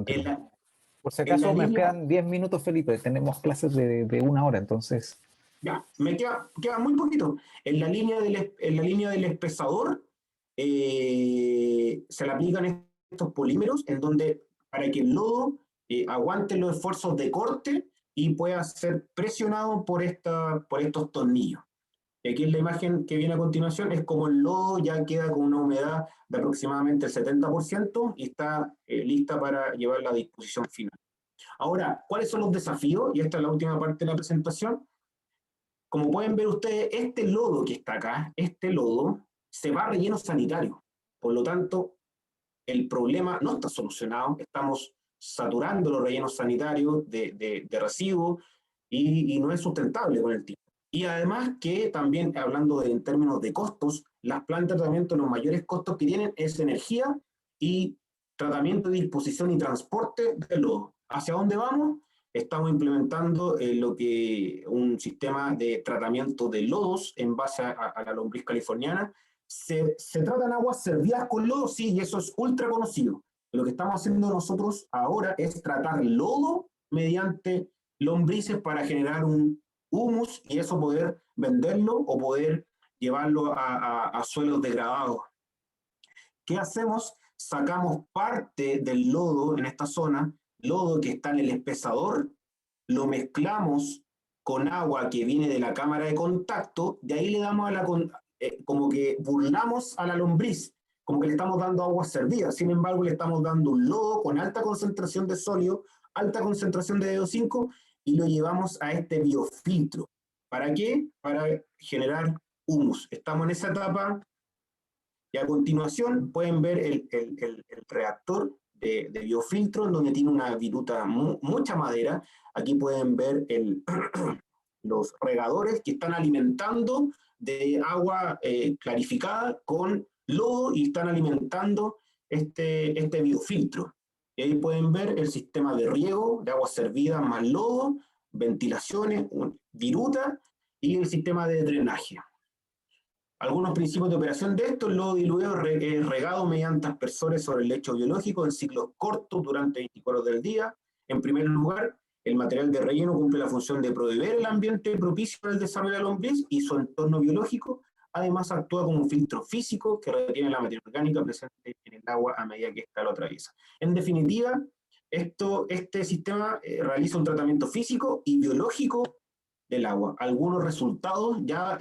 Por si acaso me quedan 10 minutos, Felipe. Tenemos clases de 1 hora, entonces. Ya, me queda muy poquito. En la línea del espesador se le aplican estos polímeros en donde para que el lodo aguante los esfuerzos de corte y pueda ser presionado por estos tornillos. Y aquí en la imagen que viene a continuación es como el lodo ya queda con una humedad de aproximadamente el 70% y está lista para llevarla a disposición final. Ahora, ¿cuáles son los desafíos? Y esta es la última parte de la presentación. Como pueden ver ustedes, este lodo que está acá, este lodo, se va a relleno sanitario. Por lo tanto, el problema no está solucionado. Estamos saturando los rellenos sanitarios de residuos y no es sustentable con el tiempo. Y además que también, hablando en términos de costos, las plantas de tratamiento los mayores costos que tienen es energía y tratamiento de disposición y transporte del lodo. ¿Hacia dónde vamos? Estamos implementando un sistema de tratamiento de lodos en base a la lombriz californiana. ¿Se tratan aguas servidas con lodo? Sí, y eso es ultra conocido. Lo que estamos haciendo nosotros ahora es tratar lodo mediante lombrices para generar un humus y eso poder venderlo o poder llevarlo a suelos degradados. ¿Qué hacemos? Sacamos parte del lodo en esta zona, lodo que está en el espesador, lo mezclamos con agua que viene de la cámara de contacto, de ahí le damos como que burlamos a la lombriz, como que le estamos dando agua servida. Sin embargo, le estamos dando un lodo con alta concentración de sólido, alta concentración de DO5 y lo llevamos a este biofiltro. ¿Para qué? Para generar humus. Estamos en esa etapa y a continuación pueden ver el reactor de biofiltro en donde tiene una viruta, mucha madera. Aquí pueden ver los regadores que están alimentando de agua clarificada con lodo y están alimentando este biofiltro. Y ahí pueden ver el sistema de riego de agua servida más lodo, ventilaciones, viruta y el sistema de drenaje. Algunos principios de operación de esto: el lodo diluido es regado mediante aspersores sobre el lecho biológico en ciclos cortos durante 24 horas del día. En primer lugar, el material de relleno cumple la función de proveer el ambiente propicio para el desarrollo de la lombriz y su entorno biológico. Además, actúa como un filtro físico que retiene la materia orgánica presente en el agua a medida que ésta lo atraviesa. En definitiva, este sistema realiza un tratamiento físico y biológico del agua. Algunos resultados ya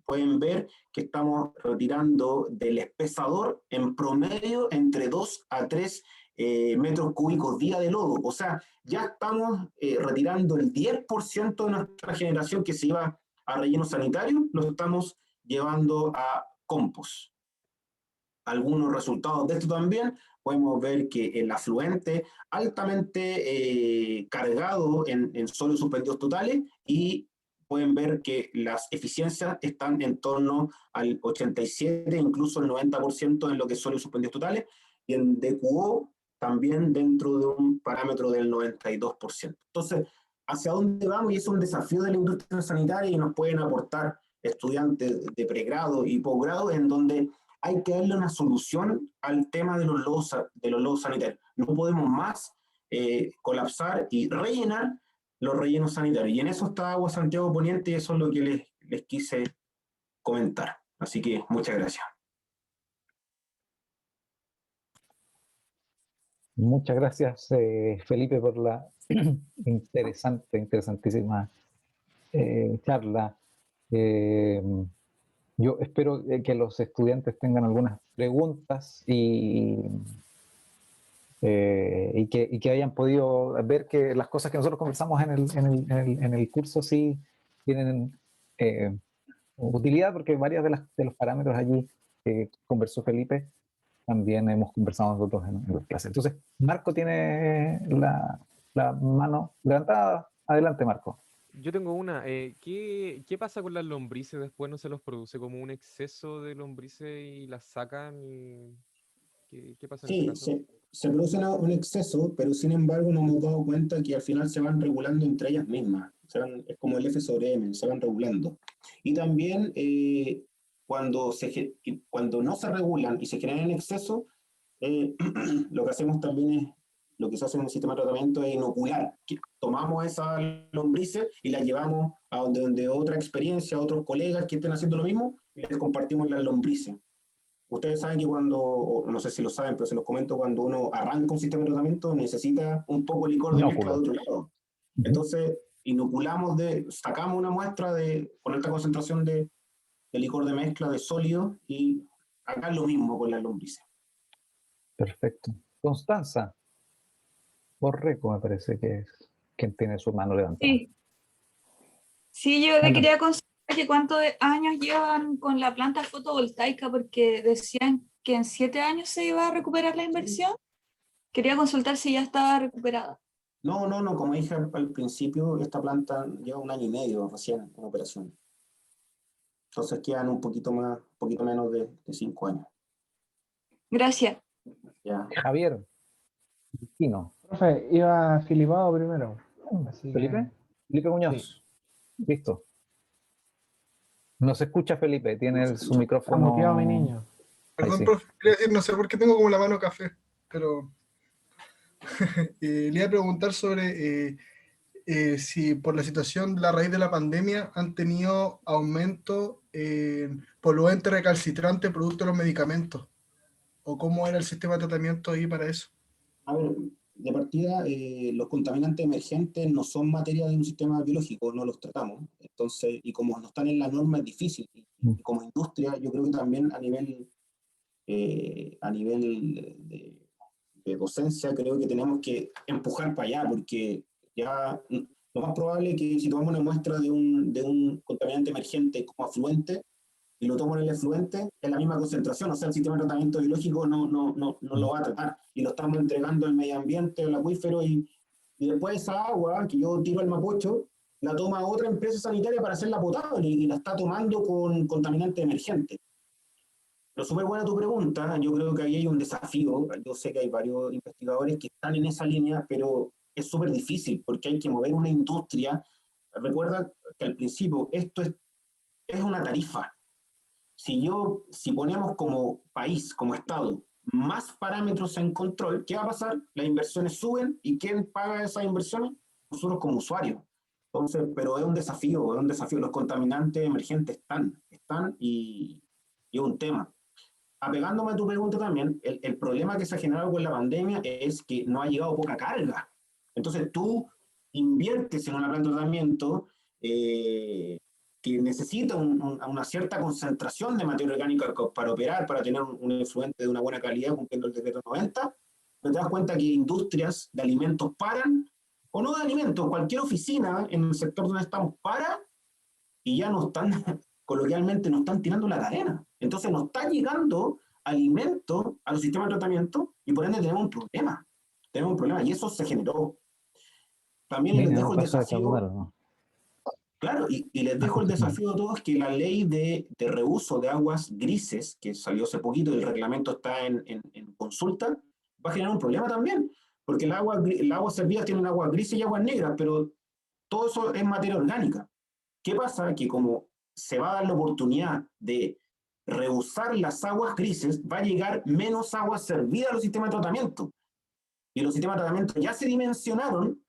pueden ver que estamos retirando del espesador en promedio entre 2 a 3 metros cúbicos día de lodo. O sea, ya estamos retirando el 10% de nuestra generación que se iba a relleno sanitario, lo estamos llevando a compost. Algunos resultados de esto también, podemos ver que el afluente altamente cargado en sólidos suspendidos totales y pueden ver que las eficiencias están en torno al 87, incluso el 90% en lo que es sólidos suspendidos totales, y en DQO también dentro de un parámetro del 92%. Entonces, ¿hacia dónde vamos? Y es un desafío de la industria sanitaria y nos pueden aportar estudiantes de pregrado y posgrado en donde hay que darle una solución al tema de los logos sanitarios. No podemos más colapsar y rellenar los rellenos sanitarios. Y en eso está Agua Santiago Poniente y eso es lo que les quise comentar. Así que muchas gracias. Muchas gracias, Felipe, por la interesantísima charla. Yo espero que los estudiantes tengan algunas preguntas y que hayan podido ver que las cosas que nosotros conversamos en el curso sí tienen utilidad, porque varios de los parámetros allí que conversó Felipe también hemos conversado nosotros en las clases. Entonces, Marco tiene la mano levantada. Adelante, Marco. Yo tengo una. ¿Qué pasa con las lombrices después? ¿No se los produce como un exceso de lombrices y las sacan? ¿Qué pasa en ese caso? Sí, se produce un exceso, pero sin embargo nos hemos dado cuenta que al final se van regulando entre ellas mismas. Es como el F sobre M, se van regulando. Y también cuando no se regulan y se generan en exceso, lo que hacemos también es, lo que se hace en el sistema de tratamiento es inocular. Tomamos esas lombrices y las llevamos a donde otra experiencia, a otros colegas que estén haciendo lo mismo, y les compartimos las lombrices. Ustedes saben que cuando, no sé si lo saben, pero se los comento, cuando uno arranca un sistema de tratamiento necesita un poco de licor de mezcla de otro lado. Entonces, sacamos una muestra con alta concentración de licor de mezcla de sólido y acá es lo mismo con las lombrices. Perfecto. Constanza Borreco, me parece que es quien tiene su mano levantada. Sí, yo le quería consultar que cuántos años llevan con la planta fotovoltaica, porque decían que en 7 años se iba a recuperar la inversión. Quería consultar si ya estaba recuperada. No, como dije al principio, esta planta lleva 1 año y medio recién en operación. Entonces quedan un poquito menos de 5 años. Gracias. Ya. Javier Quino. Profe, iba Filipado primero. ¿Felipe? Felipe Muñoz. Sí. Listo. No se escucha Felipe, tiene su micrófono. Muteado mi niño. Perdón, sí. Profe, quería decir, no sé por qué tengo como la mano café, pero le iba a preguntar sobre si por la situación, la raíz de la pandemia, han tenido aumento en poluente recalcitrante producto de los medicamentos, o cómo era el sistema de tratamiento ahí para eso. A ver, de partida, los contaminantes emergentes no son materia de un sistema biológico, no los tratamos. Entonces, y como no están en la norma es difícil. Y como industria, yo creo que también a nivel de docencia, creo que tenemos que empujar para allá, porque ya lo más probable es que si tomamos una muestra de un contaminante emergente como afluente, y lo tomo en el efluente, es la misma concentración, o sea, el sistema de tratamiento biológico no lo va a tratar, y lo estamos entregando al medio ambiente, al acuífero, y después esa agua que yo tiro al Mapocho, la toma otra empresa sanitaria para hacerla potable, y la está tomando con contaminante emergente. Pero súper buena tu pregunta, yo creo que ahí hay un desafío, yo sé que hay varios investigadores que están en esa línea, pero es súper difícil, porque hay que mover una industria. Recuerda que al principio esto es una tarifa. Si ponemos como país, como Estado, más parámetros en control, ¿qué va a pasar? Las inversiones suben, ¿y quién paga esas inversiones? Nosotros como usuarios. Entonces, pero es un desafío, los contaminantes emergentes están y es un tema. Apegándome a tu pregunta también, el problema que se ha generado con la pandemia es que no ha llegado poca carga. Entonces tú inviertes en una planta de tratamiento que necesita una cierta concentración de materia orgánica para operar, para tener un efluente de una buena calidad cumpliendo el decreto 90, pero te das cuenta que industrias de alimentos paran, o no de alimentos, cualquier oficina en el sector donde estamos para, y ya no están, coloquialmente, no están tirando la cadena. Entonces no está llegando alimento a los sistemas de tratamiento, y por ende tenemos un problema, y eso se generó. También les dejo el desafío. Claro, y les dejo el desafío a todos que la ley de reuso de aguas grises, que salió hace poquito y el reglamento está en consulta, va a generar un problema también, porque el agua servida tiene agua gris y agua negra, pero todo eso es materia orgánica. ¿Qué pasa? Que como se va a dar la oportunidad de reusar las aguas grises, va a llegar menos agua servida a los sistemas de tratamiento. Y los sistemas de tratamiento ya se dimensionaron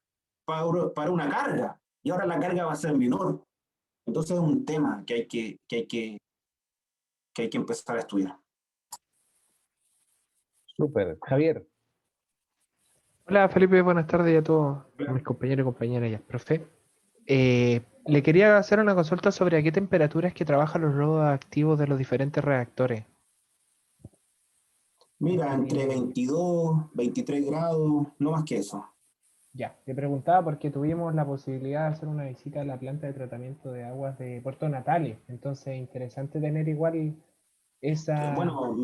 para una carga, y ahora la carga va a ser menor. Entonces es un tema que hay que empezar a estudiar. Súper. Javier. Hola Felipe, buenas tardes a todos mis compañeros y compañeras y al profe. Le quería hacer una consulta sobre a qué temperaturas que trabajan los lodos activos de los diferentes reactores. Mira, entre 22, 23 grados, no más que eso. Ya, te preguntaba porque tuvimos la posibilidad de hacer una visita a la planta de tratamiento de aguas de Puerto Natales, entonces interesante tener igual esa... Bueno,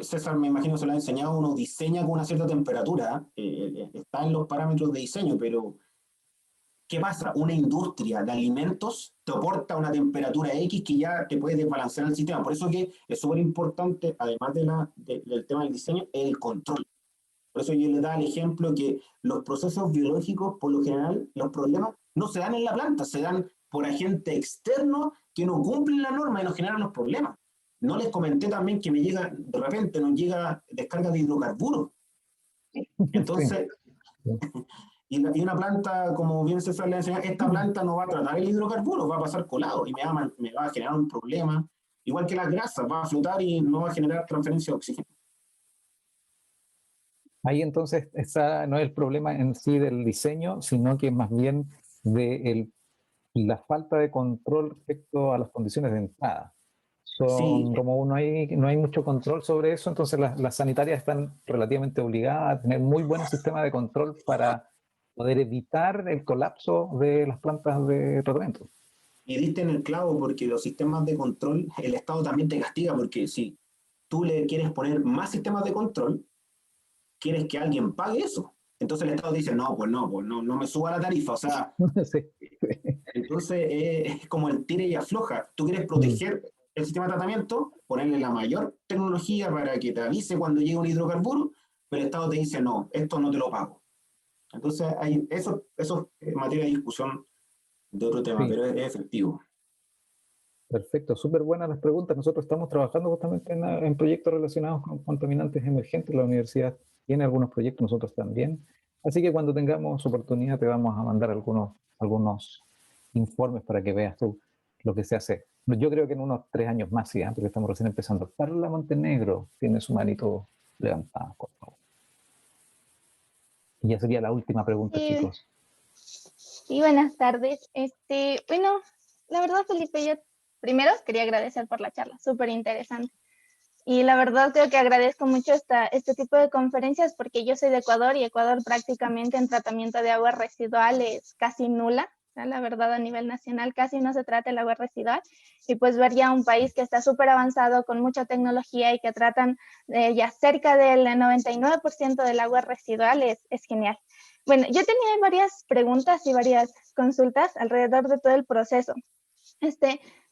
César, me imagino se lo ha enseñado, uno diseña con una cierta temperatura, está en los parámetros de diseño, pero ¿qué pasa? Una industria de alimentos te aporta una temperatura X que ya te puede desbalancear el sistema. Por eso que es súper importante, además del tema del diseño, el control. Por eso yo les daba el ejemplo que los procesos biológicos, por lo general, los problemas no se dan en la planta, se dan por agentes externos que no cumplen la norma y nos generan los problemas. No les comenté también que de repente nos llega descarga de hidrocarburos. Entonces, y una planta, como bien César le enseñó, esta planta no va a tratar el hidrocarburo, va a pasar colado y me va a generar un problema. Igual que las grasas, va a flotar y no va a generar transferencia de oxígeno. Ahí entonces no es el problema en sí del diseño, sino que más bien de la falta de control respecto a las condiciones de entrada. Sí. Como no hay mucho control sobre eso, entonces las sanitarias están relativamente obligadas a tener muy buenos sistemas de control para poder evitar el colapso de las plantas de tratamiento. Y diste en el clavo porque los sistemas de control, el Estado también te castiga porque si tú le quieres poner más sistemas de control, quieres que alguien pague eso. Entonces el Estado dice, no me suba la tarifa. O sea, sí. Entonces es como el tire y afloja. Tú quieres proteger el sistema de tratamiento, ponerle la mayor tecnología para que te avise cuando llegue un hidrocarburo, pero el Estado te dice, no, esto no te lo pago. Entonces eso es materia de discusión de otro tema, pero es efectivo. Perfecto, súper buenas las preguntas. Nosotros estamos trabajando justamente en proyectos relacionados con contaminantes emergentes. La universidad tiene algunos proyectos, nosotros también. Así que cuando tengamos oportunidad te vamos a mandar algunos informes para que veas tú lo que se hace. Yo creo que en unos 3 años más, sí, porque estamos recién empezando. Carla Montenegro tiene su manito levantado, por favor. Y ya sería la última pregunta, chicos. Sí, buenas tardes. Bueno, la verdad, Felipe, yo primero quería agradecer por la charla, súper interesante. Y la verdad creo que agradezco mucho este tipo de conferencias porque yo soy de Ecuador y Ecuador prácticamente en tratamiento de agua residual es casi nula. La verdad, a nivel nacional casi no se trata el agua residual, y pues ver ya un país que está súper avanzado con mucha tecnología y que tratan ya cerca del 99% del agua residual es genial. Bueno, yo tenía varias preguntas y varias consultas alrededor de todo el proceso.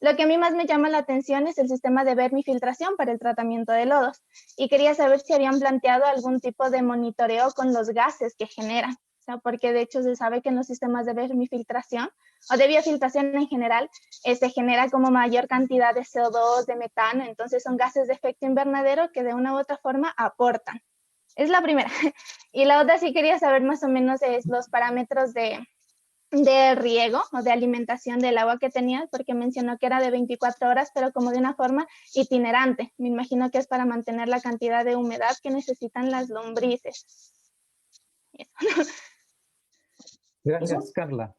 Lo que a mí más me llama la atención es el sistema de vermifiltración para el tratamiento de lodos, y quería saber si habían planteado algún tipo de monitoreo con los gases que generan. O sea, porque de hecho se sabe que en los sistemas de vermifiltración o de biofiltración en general se genera como mayor cantidad de CO2, de metano, entonces son gases de efecto invernadero que de una u otra forma aportan. Es la primera. Y la otra sí quería saber más o menos los parámetros de riego o de alimentación del agua que tenías, porque mencionó que era de 24 horas, pero como de una forma itinerante. Me imagino que es para mantener la cantidad de humedad que necesitan las lombrices. Eso. Gracias, Carla.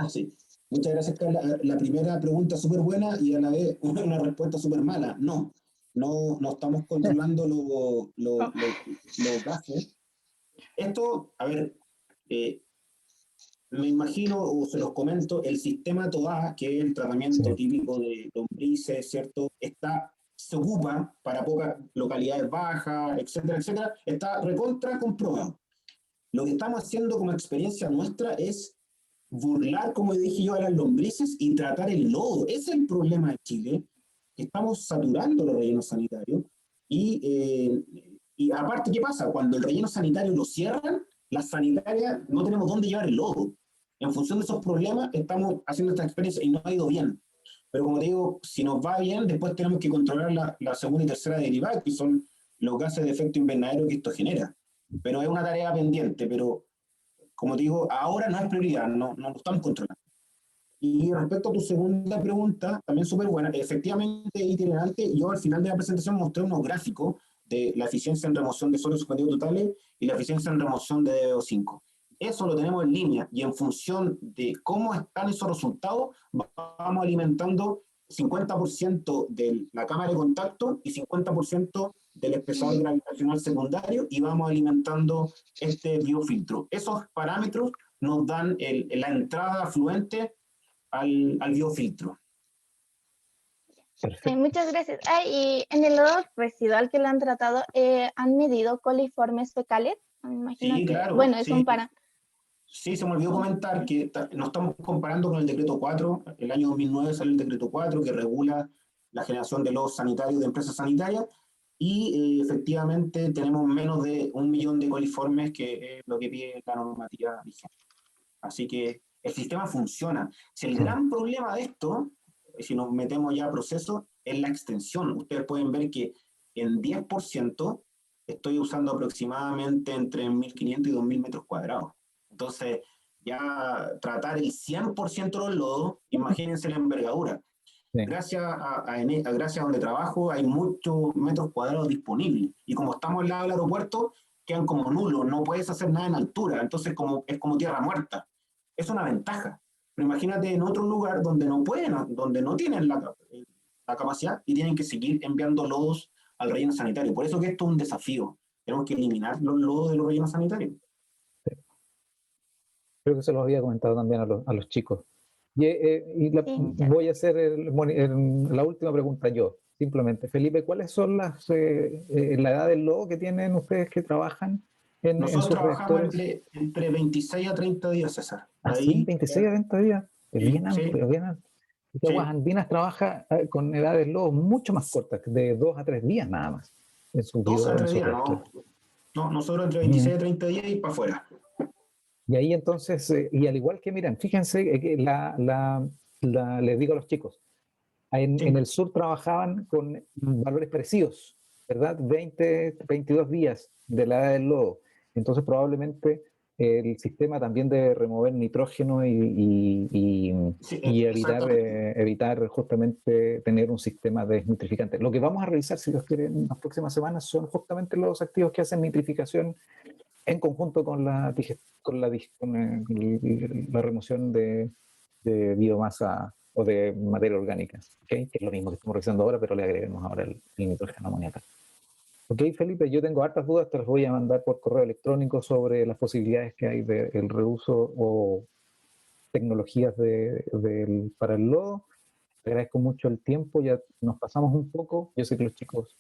Sí. Muchas gracias, Carla. La primera pregunta súper buena y a la vez una respuesta súper mala. No estamos controlando los gases. Esto, a ver, me imagino, o se los comento, el sistema TODA, que es el tratamiento típico de lombrices, ¿cierto? Se ocupa para pocas localidades bajas, etcétera, etcétera. Está recontra comprobado. Lo que estamos haciendo como experiencia nuestra es burlar, como dije yo, a las lombrices y tratar el lodo. Ese es el problema de Chile. Estamos saturando los rellenos sanitarios y Y aparte, ¿qué pasa? Cuando el relleno sanitario lo cierran, las sanitarias no tenemos dónde llevar el lodo. En función de esos problemas, estamos haciendo esta experiencia y no ha ido bien. Pero como te digo, si nos va bien, después tenemos que controlar la segunda y tercera derivada, que son los gases de efecto invernadero que esto genera. Pero es una tarea pendiente, pero como te digo, ahora no es prioridad, no lo estamos controlando. Y respecto a tu segunda pregunta, también súper buena, efectivamente, itinerante, yo al final de la presentación mostré unos gráficos de la eficiencia en remoción de sólidos suspendidos totales y la eficiencia en remoción de DO5. Eso lo tenemos en línea y en función de cómo están esos resultados, vamos alimentando 50% de la cámara de contacto y 50% del espesador gravitacional secundario y vamos alimentando este biofiltro. Esos parámetros nos dan la entrada afluente al biofiltro. Muchas gracias. Y en el lodo residual que lo han tratado, ¿han medido coliformes fecales? Me imagino Sí, que, claro. bueno, es Sí. un para. Sí, se me olvidó comentar que nos estamos comparando con el decreto 4. El año 2009 salió el decreto 4 que regula la generación de lodos sanitarios de empresas sanitarias y efectivamente tenemos menos de 1 millón de coliformes, que es lo que pide la normativa vigente. Así que el sistema funciona. Si el gran problema de esto, si nos metemos ya a proceso, es la extensión. Ustedes pueden ver que en 10% estoy usando aproximadamente entre 1.500 y 2.000 metros cuadrados. Entonces, ya tratar el 100% de los lodos, imagínense la envergadura. Sí. Gracias gracias a donde trabajo hay muchos metros cuadrados disponibles. Y como estamos al lado del aeropuerto, quedan como nulos, no puedes hacer nada en altura. Entonces es como tierra muerta. Es una ventaja. Pero imagínate en otro lugar donde no pueden, donde no tienen la capacidad y tienen que seguir enviando lodos al relleno sanitario. Por eso que esto es un desafío. Tenemos que eliminar los lodos de los rellenos sanitarios. Creo que se los había comentado también a los chicos. Voy a hacer la última pregunta yo, simplemente. Felipe, ¿cuáles son la edad del lodo que tienen ustedes que trabajan en Nosotros sus trabajamos reactores? entre 26 a 30 días, César. Sí, 26 a 30 días. Es Sí, bien amplio, sí. bien amplio. Y Aguas Andinas trabaja con edades lodo mucho más cortas, de 2 a 3 días nada más. En sus 2 a 3 días, reactores. no, nosotros entre 26 a 30 días y para afuera. Y ahí entonces, y al igual que, miren, fíjense que les digo a los chicos, en el sur trabajaban con valores parecidos, ¿verdad? 20, 22 días de la edad del lodo. Entonces probablemente el sistema también debe remover nitrógeno y evitar justamente tener un sistema desnitrificante. Lo que vamos a revisar, si Dios quiere, en las próximas semanas son justamente los activos que hacen nitrificación en conjunto con la remoción de biomasa o de materia orgánica, ¿okay? Que es lo mismo que estamos realizando ahora, pero le agreguemos ahora el nitrógeno amoníaco. Ok, Felipe, yo tengo hartas dudas, te las voy a mandar por correo electrónico sobre las posibilidades que hay del reuso o tecnologías para el lodo. Te agradezco mucho el tiempo, ya nos pasamos un poco, yo sé que los chicos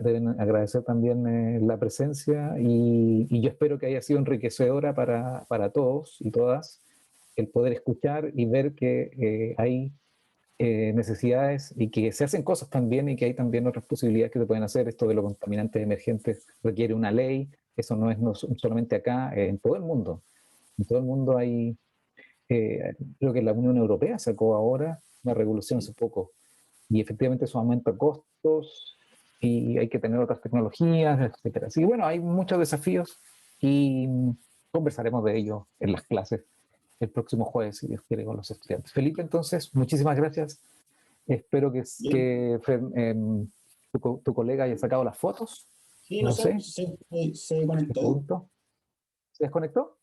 deben agradecer también la presencia y yo espero que haya sido enriquecedora para todos y todas el poder escuchar y ver que hay necesidades y que se hacen cosas también y que hay también otras posibilidades que se pueden hacer. Esto de los contaminantes emergentes requiere una ley, eso no es solamente acá, en todo el mundo. En todo el mundo hay, creo que la Unión Europea sacó ahora una regulación hace poco y efectivamente eso aumenta costos y hay que tener otras tecnologías, etc. Así que bueno, hay muchos desafíos y conversaremos de ello en las clases el próximo jueves, si Dios quiere, con los estudiantes. Felipe, entonces, muchísimas gracias. Espero que tu colega haya sacado las fotos. Sí, no sé, se conectó. ¿Se desconectó?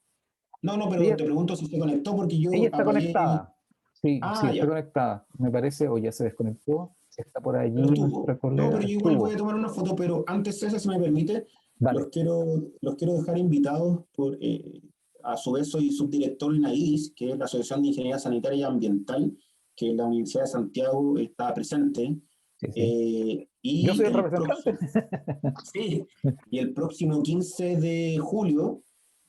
No, pero te pregunto si se conectó porque yo ella está apagué. Conectada. Sí, ya. Está conectada. Me parece, o ya se desconectó. Está por allí nuestra colega. No, pero yo igual voy a tomar una foto, pero antes, César, si me permite, los quiero dejar invitados a su vez soy subdirector en AIS, que es la Asociación de Ingeniería Sanitaria y Ambiental, que la Universidad de Santiago está presente. Sí. Yo soy el representante. Sí, y el próximo 15 de julio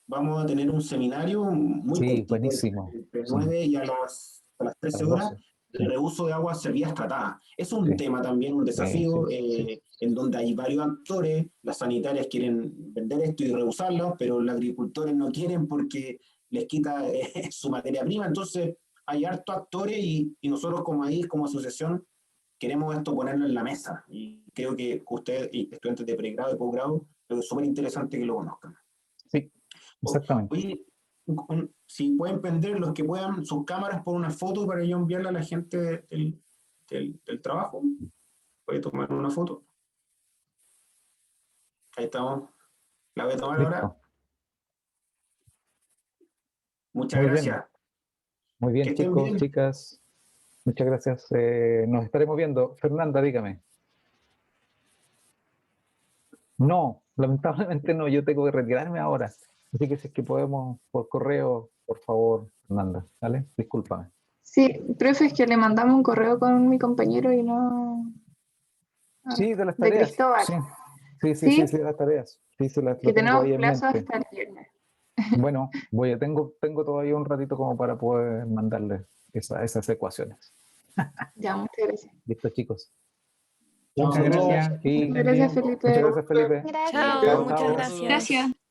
vamos a tener un seminario muy cortito, buenísimo. entre 9 y a las 13 horas, el reuso de aguas servidas tratadas. Es un Sí. tema también, un desafío, sí. en donde hay varios actores. Las sanitarias quieren vender esto y reusarlo, pero los agricultores no quieren porque les quita su materia prima. Entonces, hay hartos actores y nosotros como ahí, como asociación, queremos esto ponerlo en la mesa. Y creo que ustedes, y estudiantes de pregrado y posgrado, creo que es súper interesante que lo conozcan. Sí, exactamente. Oye, si pueden prender los que puedan sus cámaras por una foto para yo enviarla a la gente del trabajo. Voy a tomar una foto. Ahí estamos. La voy a tomar ahora. Listo. Muchas Muy gracias. bien. Muy bien, Que estén chicos, bien. chicas. Muchas gracias. Nos estaremos viendo. Fernanda, dígame. No, lamentablemente no. Yo tengo que retirarme ahora. Así que si es que podemos por correo, por favor, Fernanda. ¿Vale? Discúlpame. Sí, profe, es que le mandamos un correo con mi compañero y no... Sí, de las de tareas. Cristóbal. Sí, de las tareas. Sí, lo Que tengo tenemos ahí en plazo mente. hasta el viernes. Bueno, tengo todavía un ratito como para poder mandarle esas ecuaciones. Ya, muchas gracias. Listo, chicos. Chao, Muchas saludos. gracias. Y Gracias, Felipe. muchas gracias, Felipe. Gracias. Chao, Chao, muchas chao. gracias. Gracias.